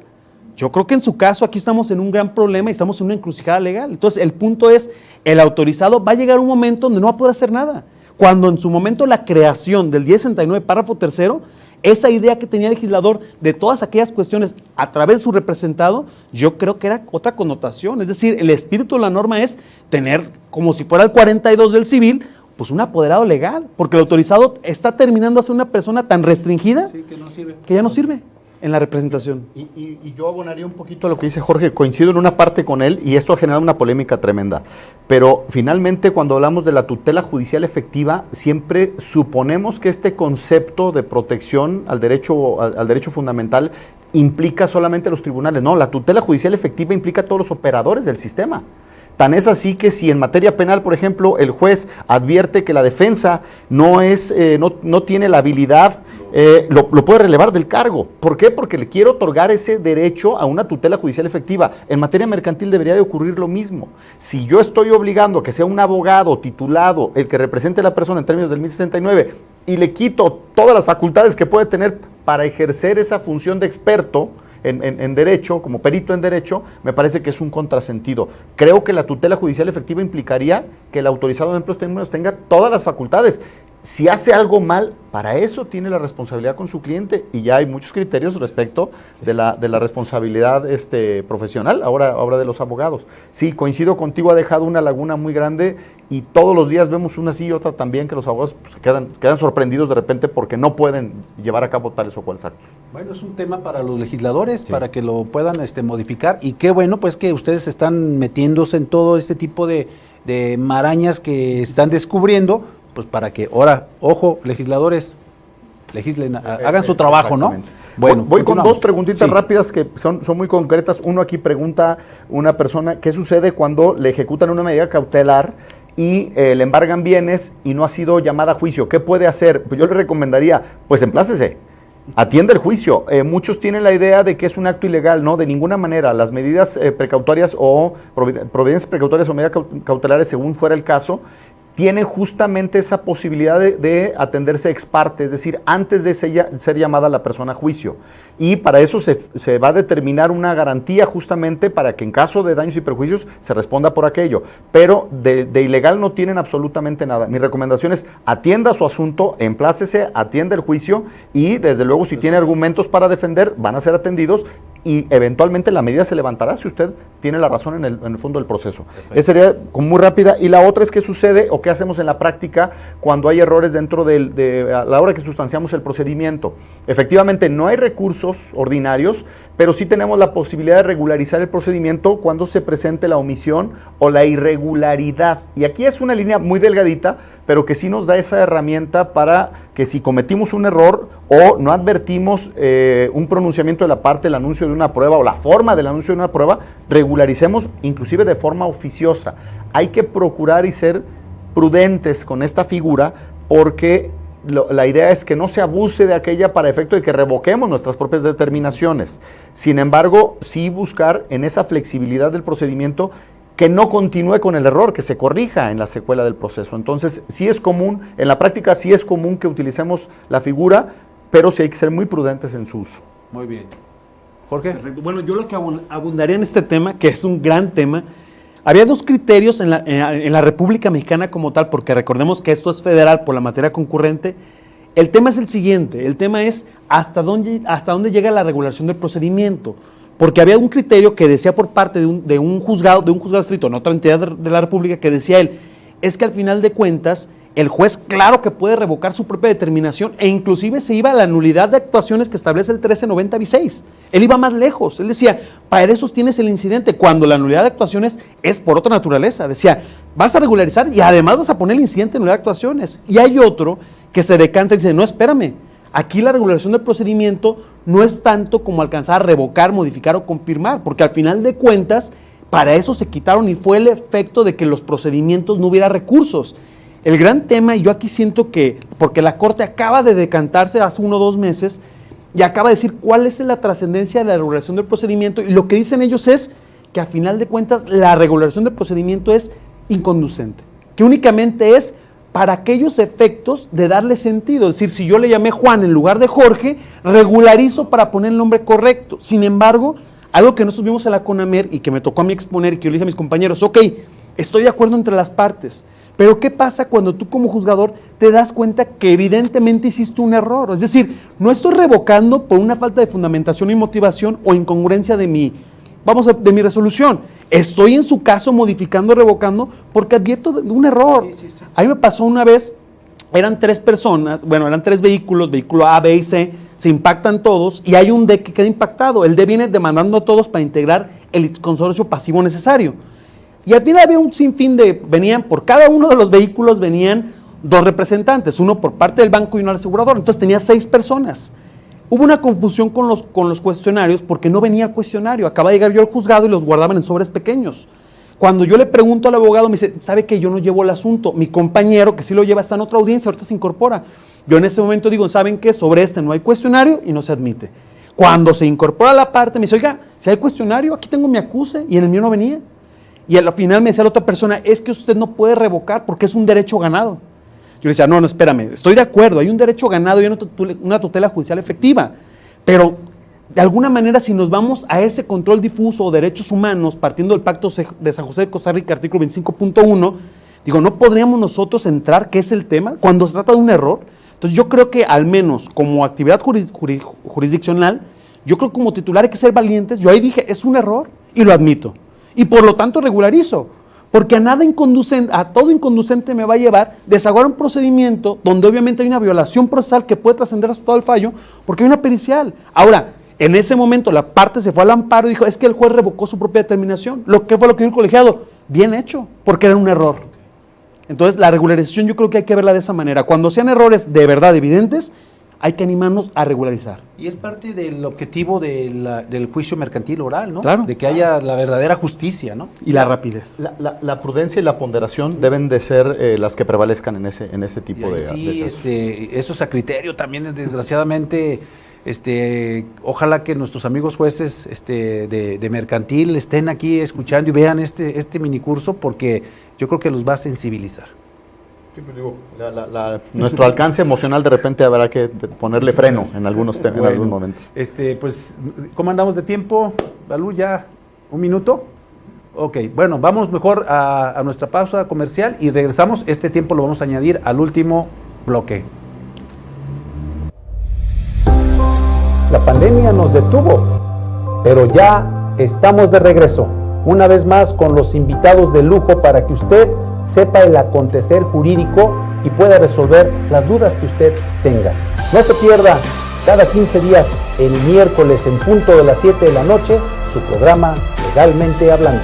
yo creo que en su caso aquí estamos en un gran problema y estamos en una encrucijada legal. Entonces el punto es, el autorizado va a llegar a un momento donde no va a poder hacer nada. Cuando en su momento la creación del 1069, párrafo tercero, esa idea que tenía el legislador de todas aquellas cuestiones a través de su representado, yo creo que era otra connotación. Es decir, el espíritu de la norma es tener, como si fuera el 42 del civil, Pues un apoderado legal, porque el autorizado está terminando a ser una persona tan restringida que ya no sirve en la representación. Y yo abonaría un poquito a lo que dice Jorge, coincido en una parte con él y esto ha generado una polémica tremenda, pero finalmente cuando hablamos de la tutela judicial efectiva, siempre suponemos que este concepto de protección al derecho fundamental implica solamente a los tribunales. No, la tutela judicial efectiva implica a todos los operadores del sistema. Tan es así que si en materia penal, por ejemplo, el juez advierte que la defensa no tiene la habilidad, lo puede relevar del cargo. ¿Por qué? Porque le quiere otorgar ese derecho a una tutela judicial efectiva. En materia mercantil debería de ocurrir lo mismo. Si yo estoy obligando a que sea un abogado titulado el que represente a la persona en términos del 1069 y le quito todas las facultades que puede tener para ejercer esa función de experto en derecho, como perito en derecho, me parece que es un contrasentido. Creo que la tutela judicial efectiva implicaría que el autorizado de empleos términos tenga todas las facultades. Si hace algo mal, para eso tiene la responsabilidad con su cliente y ya hay muchos criterios respecto de la responsabilidad profesional, ahora de los abogados. Sí, coincido contigo, ha dejado una laguna muy grande y todos los días vemos una sí y otra también que los abogados pues, quedan sorprendidos de repente porque no pueden llevar a cabo tales o cuales actos. Bueno, es un tema para los legisladores, para que lo puedan modificar y qué bueno pues que ustedes están metiéndose en todo este tipo de marañas que están descubriendo, pues para que ahora, ojo, legisladores, legislen, hagan su trabajo, ¿no? Bueno, voy con dos preguntitas rápidas que son muy concretas. Uno aquí pregunta una persona, ¿qué sucede cuando le ejecutan una medida cautelar y le embargan bienes y no ha sido llamada a juicio? ¿Qué puede hacer? Pues yo le recomendaría, pues emplácese. Atiende el juicio. Muchos tienen la idea de que es un acto ilegal, no, de ninguna manera. Las medidas precautorias o providencias precautorias o medidas cautelares, según fuera el caso, tienen justamente esa posibilidad de atenderse ex parte, es decir, antes de ser llamada la persona a juicio. Y para eso se va a determinar una garantía justamente para que en caso de daños y perjuicios se responda por aquello. Pero de ilegal no tienen absolutamente nada. Mi recomendación es atienda su asunto, emplácese, atienda el juicio y desde luego si tiene argumentos para defender van a ser atendidos y eventualmente la medida se levantará si usted tiene la razón en el fondo del proceso. Esa sería como muy rápida. Y la otra es qué sucede o qué hacemos en la práctica cuando hay errores dentro a la hora que sustanciamos el procedimiento. Efectivamente no hay recursos ordinarios, pero sí tenemos la posibilidad de regularizar el procedimiento cuando se presente la omisión o la irregularidad. Y aquí es una línea muy delgadita, pero que sí nos da esa herramienta para que si cometimos un error o no advertimos un pronunciamiento de la parte del anuncio de una prueba o la forma del anuncio de una prueba, regularicemos inclusive de forma oficiosa. Hay que procurar y ser prudentes con esta figura porque la idea es que no se abuse de aquella para efecto de que revoquemos nuestras propias determinaciones. Sin embargo, sí buscar en esa flexibilidad del procedimiento que no continúe con el error, que se corrija en la secuela del proceso. Entonces, sí es común, en la práctica sí es común que utilicemos la figura, pero sí hay que ser muy prudentes en su uso. Muy bien. Jorge. Perfecto. Bueno, yo lo que abundaría en este tema, que es un gran tema, había dos criterios en la República Mexicana como tal, porque recordemos que esto es federal por la materia concurrente. El tema es el siguiente, el tema es hasta dónde llega la regulación del procedimiento. Porque había un criterio que decía por parte de un juzgado distrito, en otra entidad de la República, que decía él, es que al final de cuentas, el juez claro que puede revocar su propia determinación e inclusive se iba a la nulidad de actuaciones que establece el 1390 bis 6. Él iba más lejos, él decía, para eso tienes el incidente, cuando la nulidad de actuaciones es por otra naturaleza. Decía, vas a regularizar y además vas a poner el incidente en nulidad de actuaciones. Y hay otro que se decanta y dice, no, espérame. Aquí la regulación del procedimiento no es tanto como alcanzar a revocar, modificar o confirmar, porque al final de cuentas, para eso se quitaron y fue el efecto de que los procedimientos no hubiera recursos. El gran tema, y yo aquí siento que, porque la Corte acaba de decantarse hace 1 o 2 meses, y acaba de decir cuál es la trascendencia de la regulación del procedimiento, y lo que dicen ellos es que a final de cuentas la regulación del procedimiento es inconducente, que únicamente es para aquellos efectos de darle sentido. Es decir, si yo le llamé Juan en lugar de Jorge, regularizo para poner el nombre correcto. Sin embargo, algo que nosotros vimos en la CONAMER y que me tocó a mí exponer y que yo le dije a mis compañeros, ok, estoy de acuerdo entre las partes, pero ¿qué pasa cuando tú como juzgador te das cuenta que evidentemente hiciste un error? Es decir, no estoy revocando por una falta de fundamentación y motivación o incongruencia de mi resolución. estoy en su caso modificando, revocando, porque advierto de un error. A mí me pasó una vez, eran 3 personas, bueno, eran 3 vehículos, vehículo A, B y C, se impactan todos y hay un D que queda impactado. El D viene demandando a todos para integrar el consorcio pasivo necesario. Y al final había un sinfín venían, por cada uno de los vehículos venían 2 representantes, uno por parte del banco y uno al asegurador, entonces tenía 6 personas. Hubo una confusión con los cuestionarios porque no venía el cuestionario, acaba de llegar yo al juzgado y los guardaban en sobres pequeños. Cuando yo le pregunto al abogado, me dice, ¿sabe que yo no llevo el asunto? Mi compañero, que sí lo lleva, está en otra audiencia, ahorita se incorpora. Yo en ese momento digo, ¿saben qué? Sobre este no hay cuestionario y no se admite. Cuando se incorpora la parte, me dice, oiga, si hay cuestionario, aquí tengo mi acuse, y en el mío no venía. Y al final me decía la otra persona, es que usted no puede revocar porque es un derecho ganado. Yo le decía, no, espérame, estoy de acuerdo, hay un derecho ganado y una tutela judicial efectiva, pero de alguna manera si nos vamos a ese control difuso o derechos humanos, partiendo del Pacto de San José de Costa Rica, artículo 25.1, digo, ¿no podríamos nosotros entrar, qué es el tema, cuando se trata de un error? Entonces yo creo que al menos como actividad jurisdiccional, yo creo que como titular hay que ser valientes. Yo ahí dije, es un error y lo admito. Y por lo tanto regularizo. Porque a todo inconducente me va a llevar desaguar un procedimiento donde obviamente hay una violación procesal que puede trascender hasta todo el fallo porque hay una pericial. Ahora, en ese momento la parte se fue al amparo y dijo, es que el juez revocó su propia determinación. ¿Qué fue lo que dijo el colegiado? Bien hecho, porque era un error. Entonces, la regularización yo creo que hay que verla de esa manera. Cuando sean errores de verdad evidentes, hay que animarnos a regularizar. Y es parte del objetivo del juicio mercantil oral, ¿no? Claro. De que haya la verdadera justicia, ¿no? Y la rapidez. La prudencia y la ponderación deben de ser las que prevalezcan en ese tipo de Sí, casos. eso es a criterio también, desgraciadamente. Ojalá que nuestros amigos jueces de mercantil estén aquí escuchando y vean este minicurso porque yo creo que los va a sensibilizar. Sí, pues digo, nuestro alcance emocional de repente habrá que ponerle freno en algunos en algunos momentos. Pues, ¿cómo andamos de tiempo? Balú, ya, ¿un minuto? Ok, bueno, vamos mejor a nuestra pausa comercial y regresamos. Este tiempo lo vamos a añadir al último bloque. La pandemia nos detuvo, pero ya estamos de regreso, una vez más con los invitados de lujo para que usted sepa el acontecer jurídico y pueda resolver las dudas que usted tenga. No se pierda cada 15 días, el miércoles en punto de las 7 de la noche, su programa Legalmente Hablando.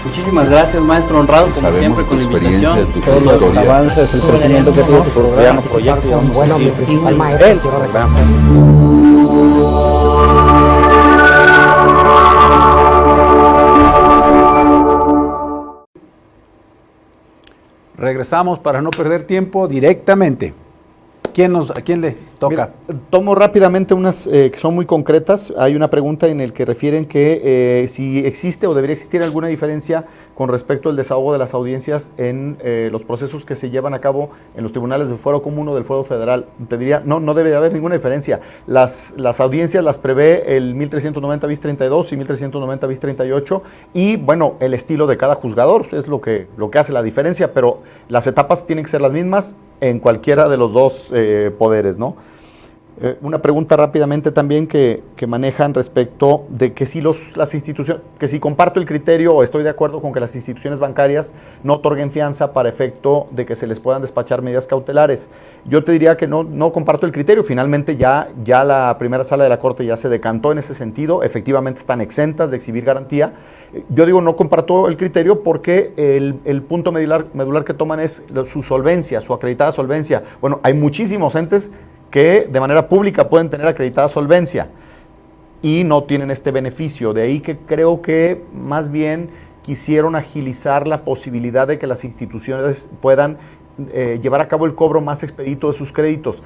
Muchísimas gracias, maestro Honrado, como siempre, con la invitación. Todos los avances, el crecimiento que tiene tu programa, proyecto. Bueno, mi principal maestro, quiero recordar. Regresamos para no perder tiempo directamente. ¿A quién le toca? Mira, tomo rápidamente unas que son muy concretas. Hay una pregunta en el que refieren que si existe o debería existir alguna diferencia con respecto al desahogo de las audiencias en los procesos que se llevan a cabo en los tribunales del Fuero Común o del Fuero Federal. Te diría, no debe de haber ninguna diferencia. Las audiencias las prevé el 1390 bis 32 y 1390 bis 38 y bueno, el estilo de cada juzgador es lo que hace la diferencia, pero las etapas tienen que ser las mismas en cualquiera de los dos poderes, ¿no? Una pregunta rápidamente también que manejan respecto de que si las instituciones, que si comparto el criterio o estoy de acuerdo con que las instituciones bancarias no otorguen fianza para efecto de que se les puedan despachar medidas cautelares. Yo te diría que no comparto el criterio. Finalmente ya la primera sala de la Corte ya se decantó en ese sentido. Efectivamente están exentas de exhibir garantía. Yo digo no comparto el criterio porque el punto medular que toman es su solvencia, su acreditada solvencia. Bueno, hay muchísimos entes que de manera pública pueden tener acreditada solvencia y no tienen este beneficio. De ahí que creo que más bien quisieron agilizar la posibilidad de que las instituciones puedan llevar a cabo el cobro más expedito de sus créditos.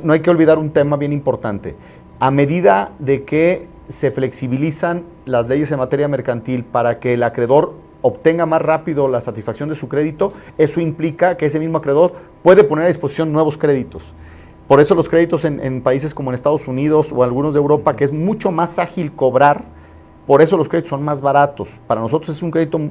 No hay que olvidar un tema bien importante. A medida de que se flexibilizan las leyes en materia mercantil para que el acreedor obtenga más rápido la satisfacción de su crédito, eso implica que ese mismo acreedor puede poner a disposición nuevos créditos. Por eso los créditos en países como en Estados Unidos o algunos de Europa, que es mucho más ágil cobrar, por eso los créditos son más baratos. Para nosotros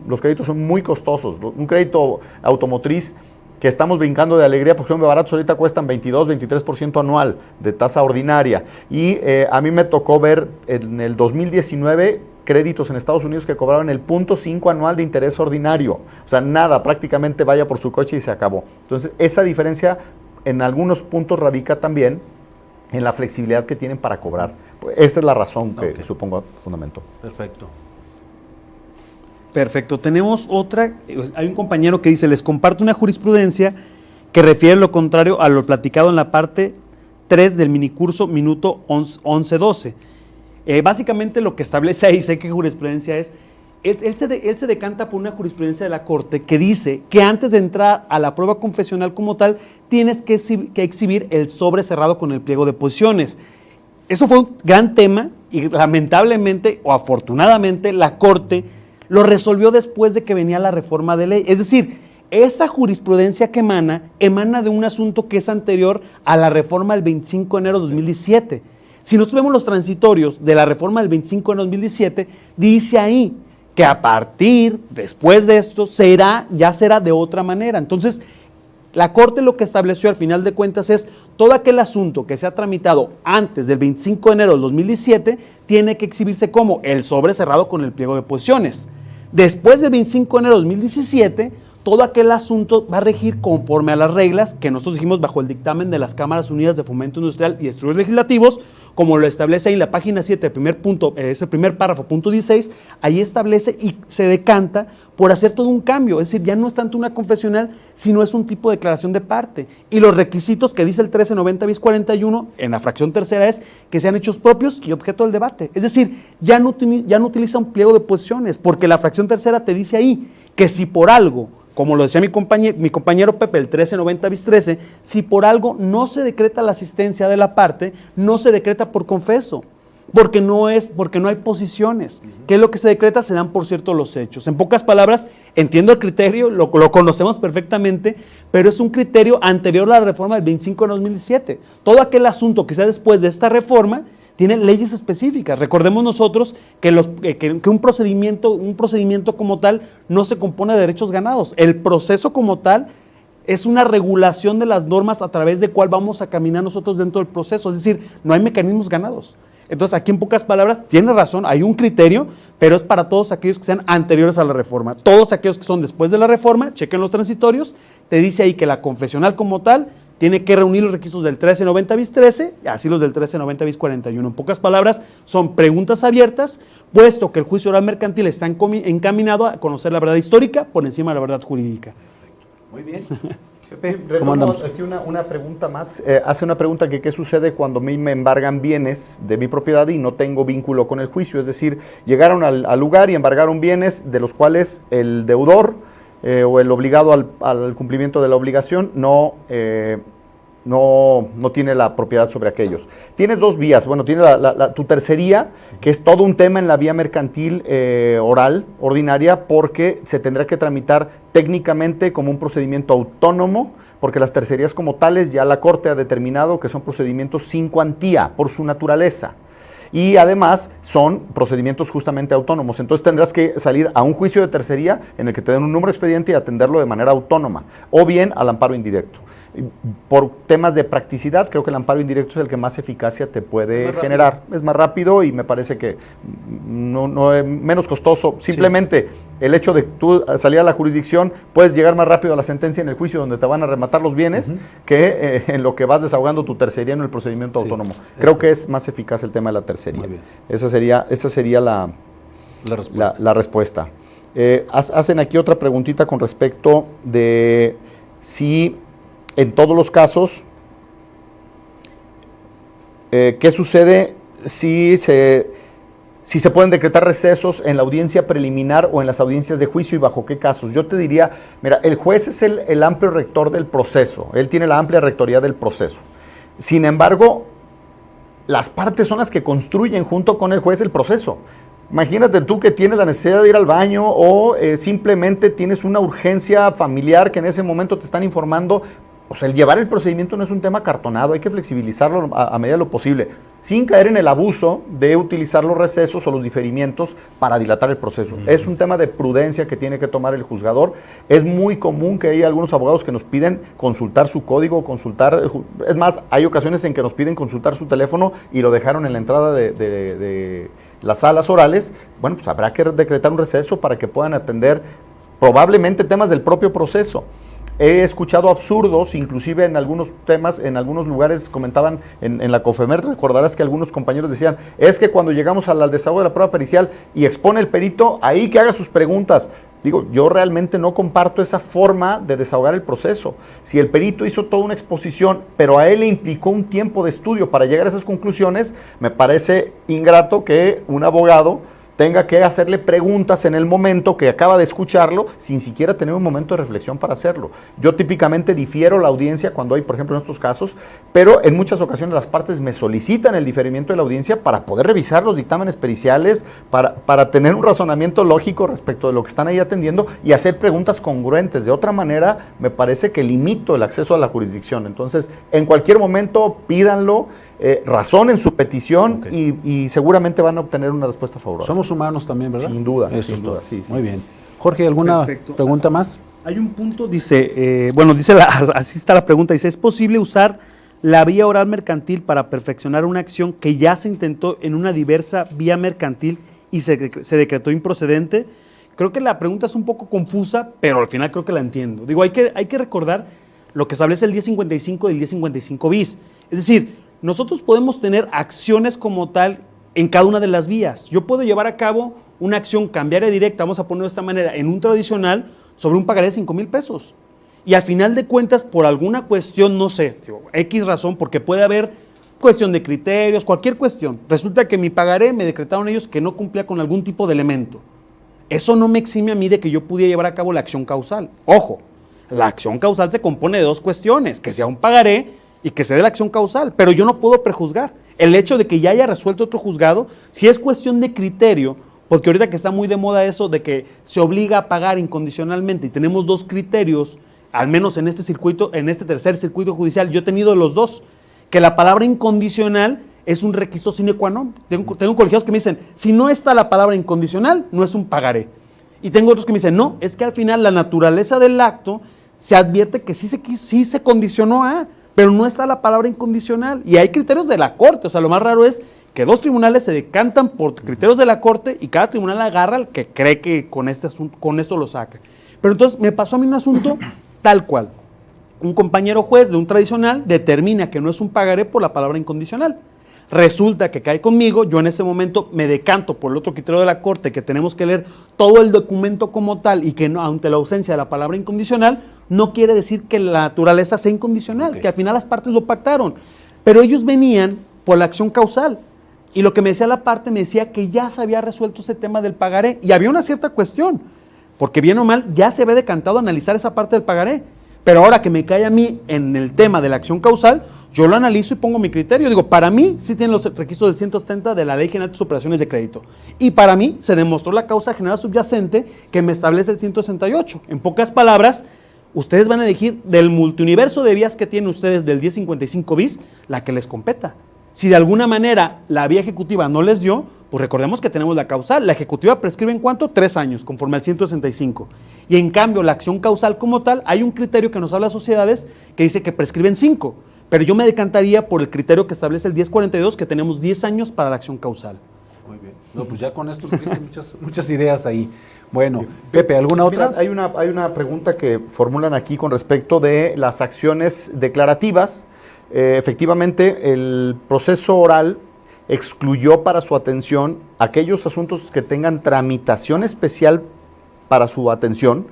los créditos son muy costosos. Un crédito automotriz que estamos brincando de alegría porque son baratos, ahorita cuestan 22-23% anual de tasa ordinaria. Y a mí me tocó ver en el 2019 créditos en Estados Unidos que cobraban el 0.5 anual de interés ordinario. O sea, nada, prácticamente vaya por su coche y se acabó. Entonces, esa diferencia en algunos puntos radica también en la flexibilidad que tienen para cobrar. Esa es la razón que supongo fundamento. Perfecto. Perfecto. Tenemos otra, hay un compañero que dice, les comparto una jurisprudencia que refiere lo contrario a lo platicado en la parte 3 del minicurso minuto 11-12. Básicamente lo que establece ahí, sé qué jurisprudencia es, él se decanta por una jurisprudencia de la Corte que dice que antes de entrar a la prueba confesional como tal, tienes que exhibir el sobre cerrado con el pliego de posiciones. Eso fue un gran tema y lamentablemente o afortunadamente la Corte lo resolvió después de que venía la reforma de ley. Es decir, esa jurisprudencia que emana de un asunto que es anterior a la reforma del 25 de enero de 2017. Si nosotros vemos los transitorios de la reforma del 25 de enero de 2017, dice ahí que a partir, después de esto, ya será de otra manera. Entonces, la Corte lo que estableció al final de cuentas es todo aquel asunto que se ha tramitado antes del 25 de enero del 2017 tiene que exhibirse como el sobre cerrado con el pliego de posiciones. Después del 25 de enero de 2017, todo aquel asunto va a regir conforme a las reglas que nosotros dijimos bajo el dictamen de las Cámaras Unidas de Fomento Industrial y Estudios Legislativos, como lo establece ahí en la página 7, el primer punto, ese primer párrafo, punto 16, ahí establece y se decanta por hacer todo un cambio, es decir, ya no es tanto una confesional, sino es un tipo de declaración de parte. Y los requisitos que dice el 1390 bis 41 en la fracción tercera es que sean hechos propios y objeto del debate. Es decir, ya no utiliza un pliego de posiciones, porque la fracción tercera te dice ahí que si por algo, como lo decía mi compañero Pepe, el 1390 bis 13, si por algo no se decreta la asistencia de la parte, no se decreta por confeso, porque no hay posiciones. ¿Qué es lo que se decreta? Se dan por cierto los hechos. En pocas palabras, entiendo el criterio, lo conocemos perfectamente, pero es un criterio anterior a la reforma del 25 de 2017. Todo aquel asunto que sea después de esta reforma tiene leyes específicas. Recordemos nosotros que un procedimiento como tal no se compone de derechos ganados. El proceso como tal es una regulación de las normas a través de cuál vamos a caminar nosotros dentro del proceso. Es decir, no hay mecanismos ganados. Entonces, aquí en pocas palabras, tiene razón, hay un criterio, pero es para todos aquellos que sean anteriores a la reforma. Todos aquellos que son después de la reforma, chequen los transitorios, te dice ahí que la confesional como tal tiene que reunir los requisitos del 1390 bis 13, y así los del 1390 bis 41. En pocas palabras, son preguntas abiertas, puesto que el juicio oral mercantil está encaminado a conocer la verdad histórica por encima de la verdad jurídica. Muy bien. ¿Cómo andamos? Aquí una pregunta más. Hace una pregunta que qué sucede cuando a mí me embargan bienes de mi propiedad y no tengo vínculo con el juicio. Es decir, llegaron al lugar y embargaron bienes de los cuales el deudor o el obligado al cumplimiento de la obligación no tiene la propiedad sobre aquellos. Tienes dos vías. Bueno, tienes tu tercería, que es todo un tema en la vía mercantil oral, ordinaria, porque se tendrá que tramitar técnicamente como un procedimiento autónomo, porque las tercerías como tales ya la Corte ha determinado que son procedimientos sin cuantía por su naturaleza. Y además son procedimientos justamente autónomos. Entonces tendrás que salir a un juicio de tercería en el que te den un número de expediente y atenderlo de manera autónoma, o bien al amparo indirecto. Por temas de practicidad, creo que el amparo indirecto es el que más eficacia te puede generar. Es más rápido y me parece que no es menos costoso. Simplemente el hecho de tú salir a la jurisdicción, puedes llegar más rápido a la sentencia en el juicio donde te van a rematar los bienes que en lo que vas desahogando tu tercería en el procedimiento autónomo. Creo que es más eficaz el tema de la tercería. Esa sería la respuesta. Hacen aquí otra preguntita con respecto de si en todos los casos, ¿qué sucede si se pueden decretar recesos en la audiencia preliminar o en las audiencias de juicio y bajo qué casos? Yo te diría, mira, el juez es el amplio rector del proceso, él tiene la amplia rectoría del proceso. Sin embargo, las partes son las que construyen junto con el juez el proceso. Imagínate tú que tienes la necesidad de ir al baño o simplemente tienes una urgencia familiar que en ese momento te están informando. O sea, el llevar el procedimiento no es un tema cartonado, hay que flexibilizarlo a medida de lo posible, sin caer en el abuso de utilizar los recesos o los diferimientos para dilatar el proceso. Es un tema de prudencia que tiene que tomar el juzgador. Es muy común que hay algunos abogados que nos piden consultar su código, es más, hay ocasiones en que nos piden consultar su teléfono y lo dejaron en la entrada de las salas orales, bueno, pues habrá que decretar un receso para que puedan atender probablemente temas del propio proceso. He escuchado absurdos, inclusive en algunos temas, en algunos lugares comentaban en la COFEMER, recordarás que algunos compañeros decían, es que cuando llegamos al desahogo de la prueba pericial y expone el perito, ahí que haga sus preguntas. Digo, yo realmente no comparto esa forma de desahogar el proceso. Si el perito hizo toda una exposición, pero a él le implicó un tiempo de estudio para llegar a esas conclusiones, me parece ingrato que un abogado tenga que hacerle preguntas en el momento que acaba de escucharlo, sin siquiera tener un momento de reflexión para hacerlo. Yo típicamente difiero la audiencia cuando hay, por ejemplo, en estos casos, pero en muchas ocasiones las partes me solicitan el diferimiento de la audiencia para poder revisar los dictámenes periciales, para tener un razonamiento lógico respecto de lo que están ahí atendiendo y hacer preguntas congruentes. De otra manera, me parece que limito el acceso a la jurisdicción. Entonces, en cualquier momento, pídanlo, razonen su petición, y seguramente van a obtener una respuesta favorable. Somos humanos también, ¿verdad? Sin duda, Eso sin duda, sí. Muy bien. Jorge, ¿alguna pregunta más? Hay un punto, dice, así está la pregunta, dice, ¿es posible usar la vía oral mercantil para perfeccionar una acción que ya se intentó en una diversa vía mercantil y se decretó improcedente? Creo que la pregunta es un poco confusa, pero al final creo que la entiendo. Digo, hay que recordar lo que establece el 1055 y el 1055 bis. Es decir, nosotros podemos tener acciones como tal en cada una de las vías. Yo puedo llevar a cabo una acción cambiaria directa, vamos a ponerlo de esta manera, en un tradicional sobre un pagaré de 5,000 pesos. Y al final de cuentas, por alguna cuestión, no sé, X razón, porque puede haber cuestión de criterios, cualquier cuestión. Resulta que mi pagaré me decretaron ellos que no cumplía con algún tipo de elemento. Eso no me exime a mí de que yo pudiera llevar a cabo la acción causal. Ojo, la acción causal se compone de dos cuestiones, que sea un pagaré y que se dé la acción causal, pero yo no puedo prejuzgar. El hecho de que ya haya resuelto otro juzgado, si es cuestión de criterio, porque ahorita que está muy de moda eso de que se obliga a pagar incondicionalmente y tenemos dos criterios, al menos en este circuito, en este tercer circuito judicial, yo he tenido los dos, que la palabra incondicional es un requisito sine qua non. Tengo colegiados que me dicen, si no está la palabra incondicional, no es un pagaré. Y tengo otros que me dicen, no, es que al final la naturaleza del acto se advierte que sí se condicionó a, pero no está la palabra incondicional. Y hay criterios de la Corte, o sea, lo más raro es que dos tribunales se decantan por criterios de la Corte y cada tribunal agarra al que cree que con esto lo saca. Pero entonces me pasó a mí un asunto tal cual. Un compañero juez de un tradicional determina que no es un pagaré por la palabra incondicional. Resulta que cae conmigo, yo en ese momento me decanto por el otro criterio de la Corte, que tenemos que leer todo el documento como tal y que no, ante la ausencia de la palabra incondicional, no quiere decir que la naturaleza sea incondicional, que al final las partes lo pactaron. Pero ellos venían por la acción causal y lo que me decía la parte me decía que ya se había resuelto ese tema del pagaré y había una cierta cuestión, porque bien o mal ya se había decantado a analizar esa parte del pagaré. Pero ahora que me cae a mí en el tema de la acción causal, yo lo analizo y pongo mi criterio. Digo, para mí sí tienen los requisitos del 170 de la Ley General de tus Operaciones de Crédito. Y para mí se demostró la causa general subyacente que me establece el 168. En pocas palabras, ustedes van a elegir del multiuniverso de vías que tienen ustedes del 1055 bis, la que les competa. Si de alguna manera la vía ejecutiva no les dio, pues recordemos que tenemos la causal. La ejecutiva prescribe ¿en cuánto? 3 años, conforme al 165. Y en cambio, la acción causal como tal, hay un criterio que nos habla de sociedades que dice que prescriben 5. Pero yo me decantaría por el criterio que establece el 1042, que tenemos 10 años para la acción causal. Muy bien. No, pues ya con esto tuviste muchas ideas ahí. Bueno, Pepe, ¿alguna otra? Mira, hay una pregunta que formulan aquí con respecto de las acciones declarativas. Efectivamente, el proceso oral excluyó para su atención aquellos asuntos que tengan tramitación especial para su atención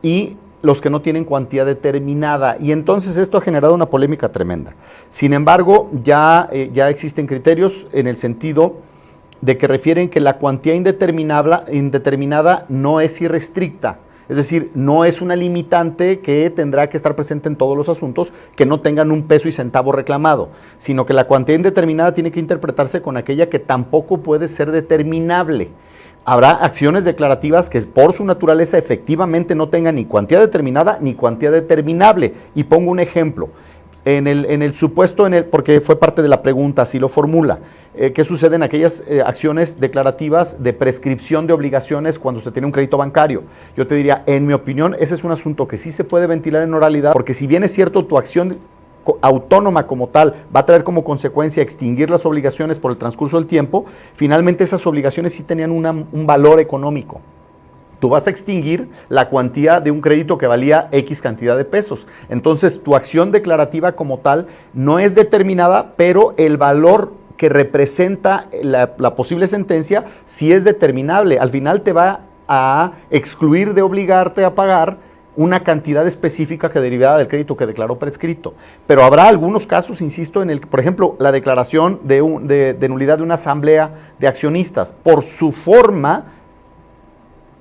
y los que no tienen cuantía determinada, y entonces esto ha generado una polémica tremenda. Sin embargo, ya existen criterios en el sentido de que refieren que la cuantía indeterminada no es irrestricta, es decir, no es una limitante que tendrá que estar presente en todos los asuntos que no tengan un peso y centavo reclamado, sino que la cuantía indeterminada tiene que interpretarse con aquella que tampoco puede ser determinable. Habrá acciones declarativas que por su naturaleza efectivamente no tengan ni cuantía determinada ni cuantía determinable. Y pongo un ejemplo. En el supuesto, porque fue parte de la pregunta, así lo formula, ¿qué sucede en aquellas acciones declarativas de prescripción de obligaciones cuando se tiene un crédito bancario? Yo te diría, en mi opinión, ese es un asunto que sí se puede ventilar en oralidad, porque si bien es cierto tu acción autónoma como tal va a traer como consecuencia extinguir las obligaciones por el transcurso del tiempo, finalmente esas obligaciones sí tenían un valor económico. Tú vas a extinguir la cuantía de un crédito que valía X cantidad de pesos. Entonces, tu acción declarativa como tal no es determinada, pero el valor que representa la posible sentencia sí es determinable. Al final te va a excluir de obligarte a pagar una cantidad específica que derivada del crédito que declaró prescrito. Pero habrá algunos casos, insisto, en el que, por ejemplo, la declaración de nulidad de una asamblea de accionistas, por su forma,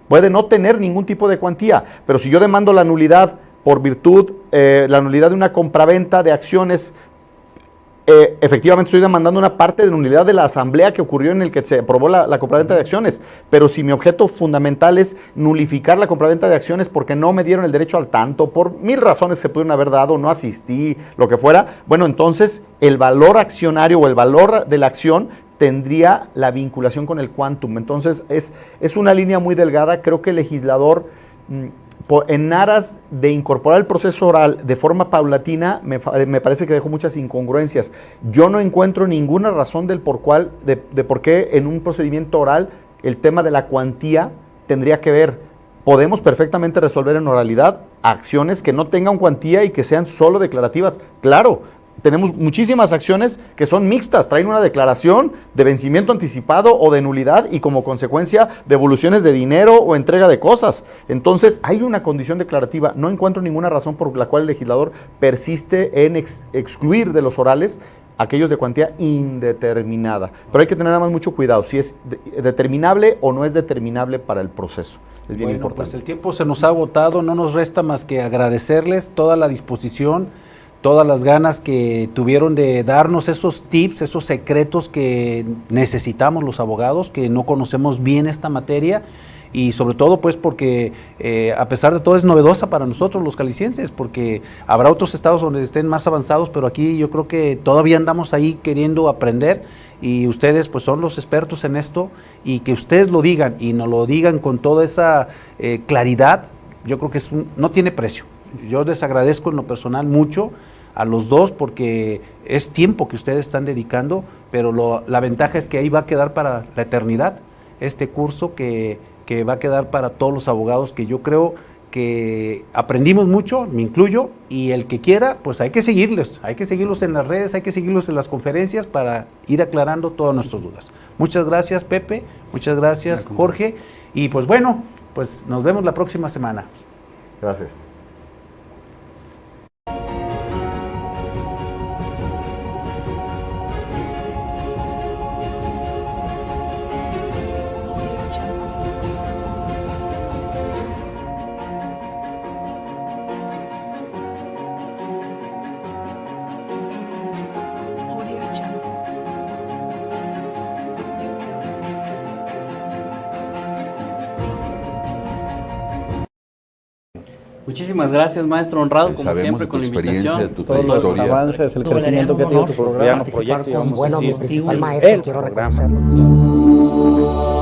puede no tener ningún tipo de cuantía, pero si yo demando la nulidad por virtud, la nulidad de una compraventa de acciones, efectivamente estoy demandando una parte de nulidad de la asamblea que ocurrió en el que se aprobó la compraventa de acciones, pero si mi objeto fundamental es nulificar la compraventa de acciones porque no me dieron el derecho al tanto, por 1000 razones se pudieron haber dado, no asistí, lo que fuera, bueno, entonces el valor accionario o el valor de la acción tendría la vinculación con el quantum. Entonces es una línea muy delgada. Creo que el legislador, en aras de incorporar el proceso oral de forma paulatina, me parece que dejó muchas incongruencias. Yo no encuentro ninguna razón de por qué en un procedimiento oral el tema de la cuantía tendría que ver. Podemos perfectamente resolver en oralidad acciones que no tengan cuantía y que sean solo declarativas. Claro, tenemos muchísimas acciones que son mixtas, traen una declaración de vencimiento anticipado o de nulidad y como consecuencia devoluciones de dinero o entrega de cosas. Entonces hay una condición declarativa. No encuentro ninguna razón por la cual el legislador persiste en excluir de los orales aquellos de cuantía indeterminada. Pero hay que tener nada más mucho cuidado si es determinable o no es determinable para el proceso. Es bien importante. Pues el tiempo se nos ha agotado, no nos resta más que agradecerles toda la disposición, todas las ganas que tuvieron de darnos esos tips, esos secretos que necesitamos los abogados, que no conocemos bien esta materia, y sobre todo pues porque a pesar de todo es novedosa para nosotros los calicienses, porque habrá otros estados donde estén más avanzados, pero aquí yo creo que todavía andamos ahí queriendo aprender, y ustedes pues son los expertos en esto, y que ustedes lo digan y nos lo digan con toda esa claridad, yo creo que no tiene precio. Yo les agradezco en lo personal mucho a los dos porque es tiempo que ustedes están dedicando, pero la ventaja es que ahí va a quedar para la eternidad este curso que va a quedar para todos los abogados, que yo creo que aprendimos mucho, me incluyo, y el que quiera, pues hay que seguirlos en las redes, hay que seguirlos en las conferencias para ir aclarando todas nuestras dudas. Muchas gracias, Pepe, muchas gracias, Jorge, y pues bueno, pues nos vemos la próxima semana. Gracias. Muchísimas gracias, maestro Honrado, como siempre, con la invitación. De tu trayectoria, los avances, el crecimiento que ha tenido tu programa. proyecto, Bueno, mi principal maestro, quiero reconocerlo.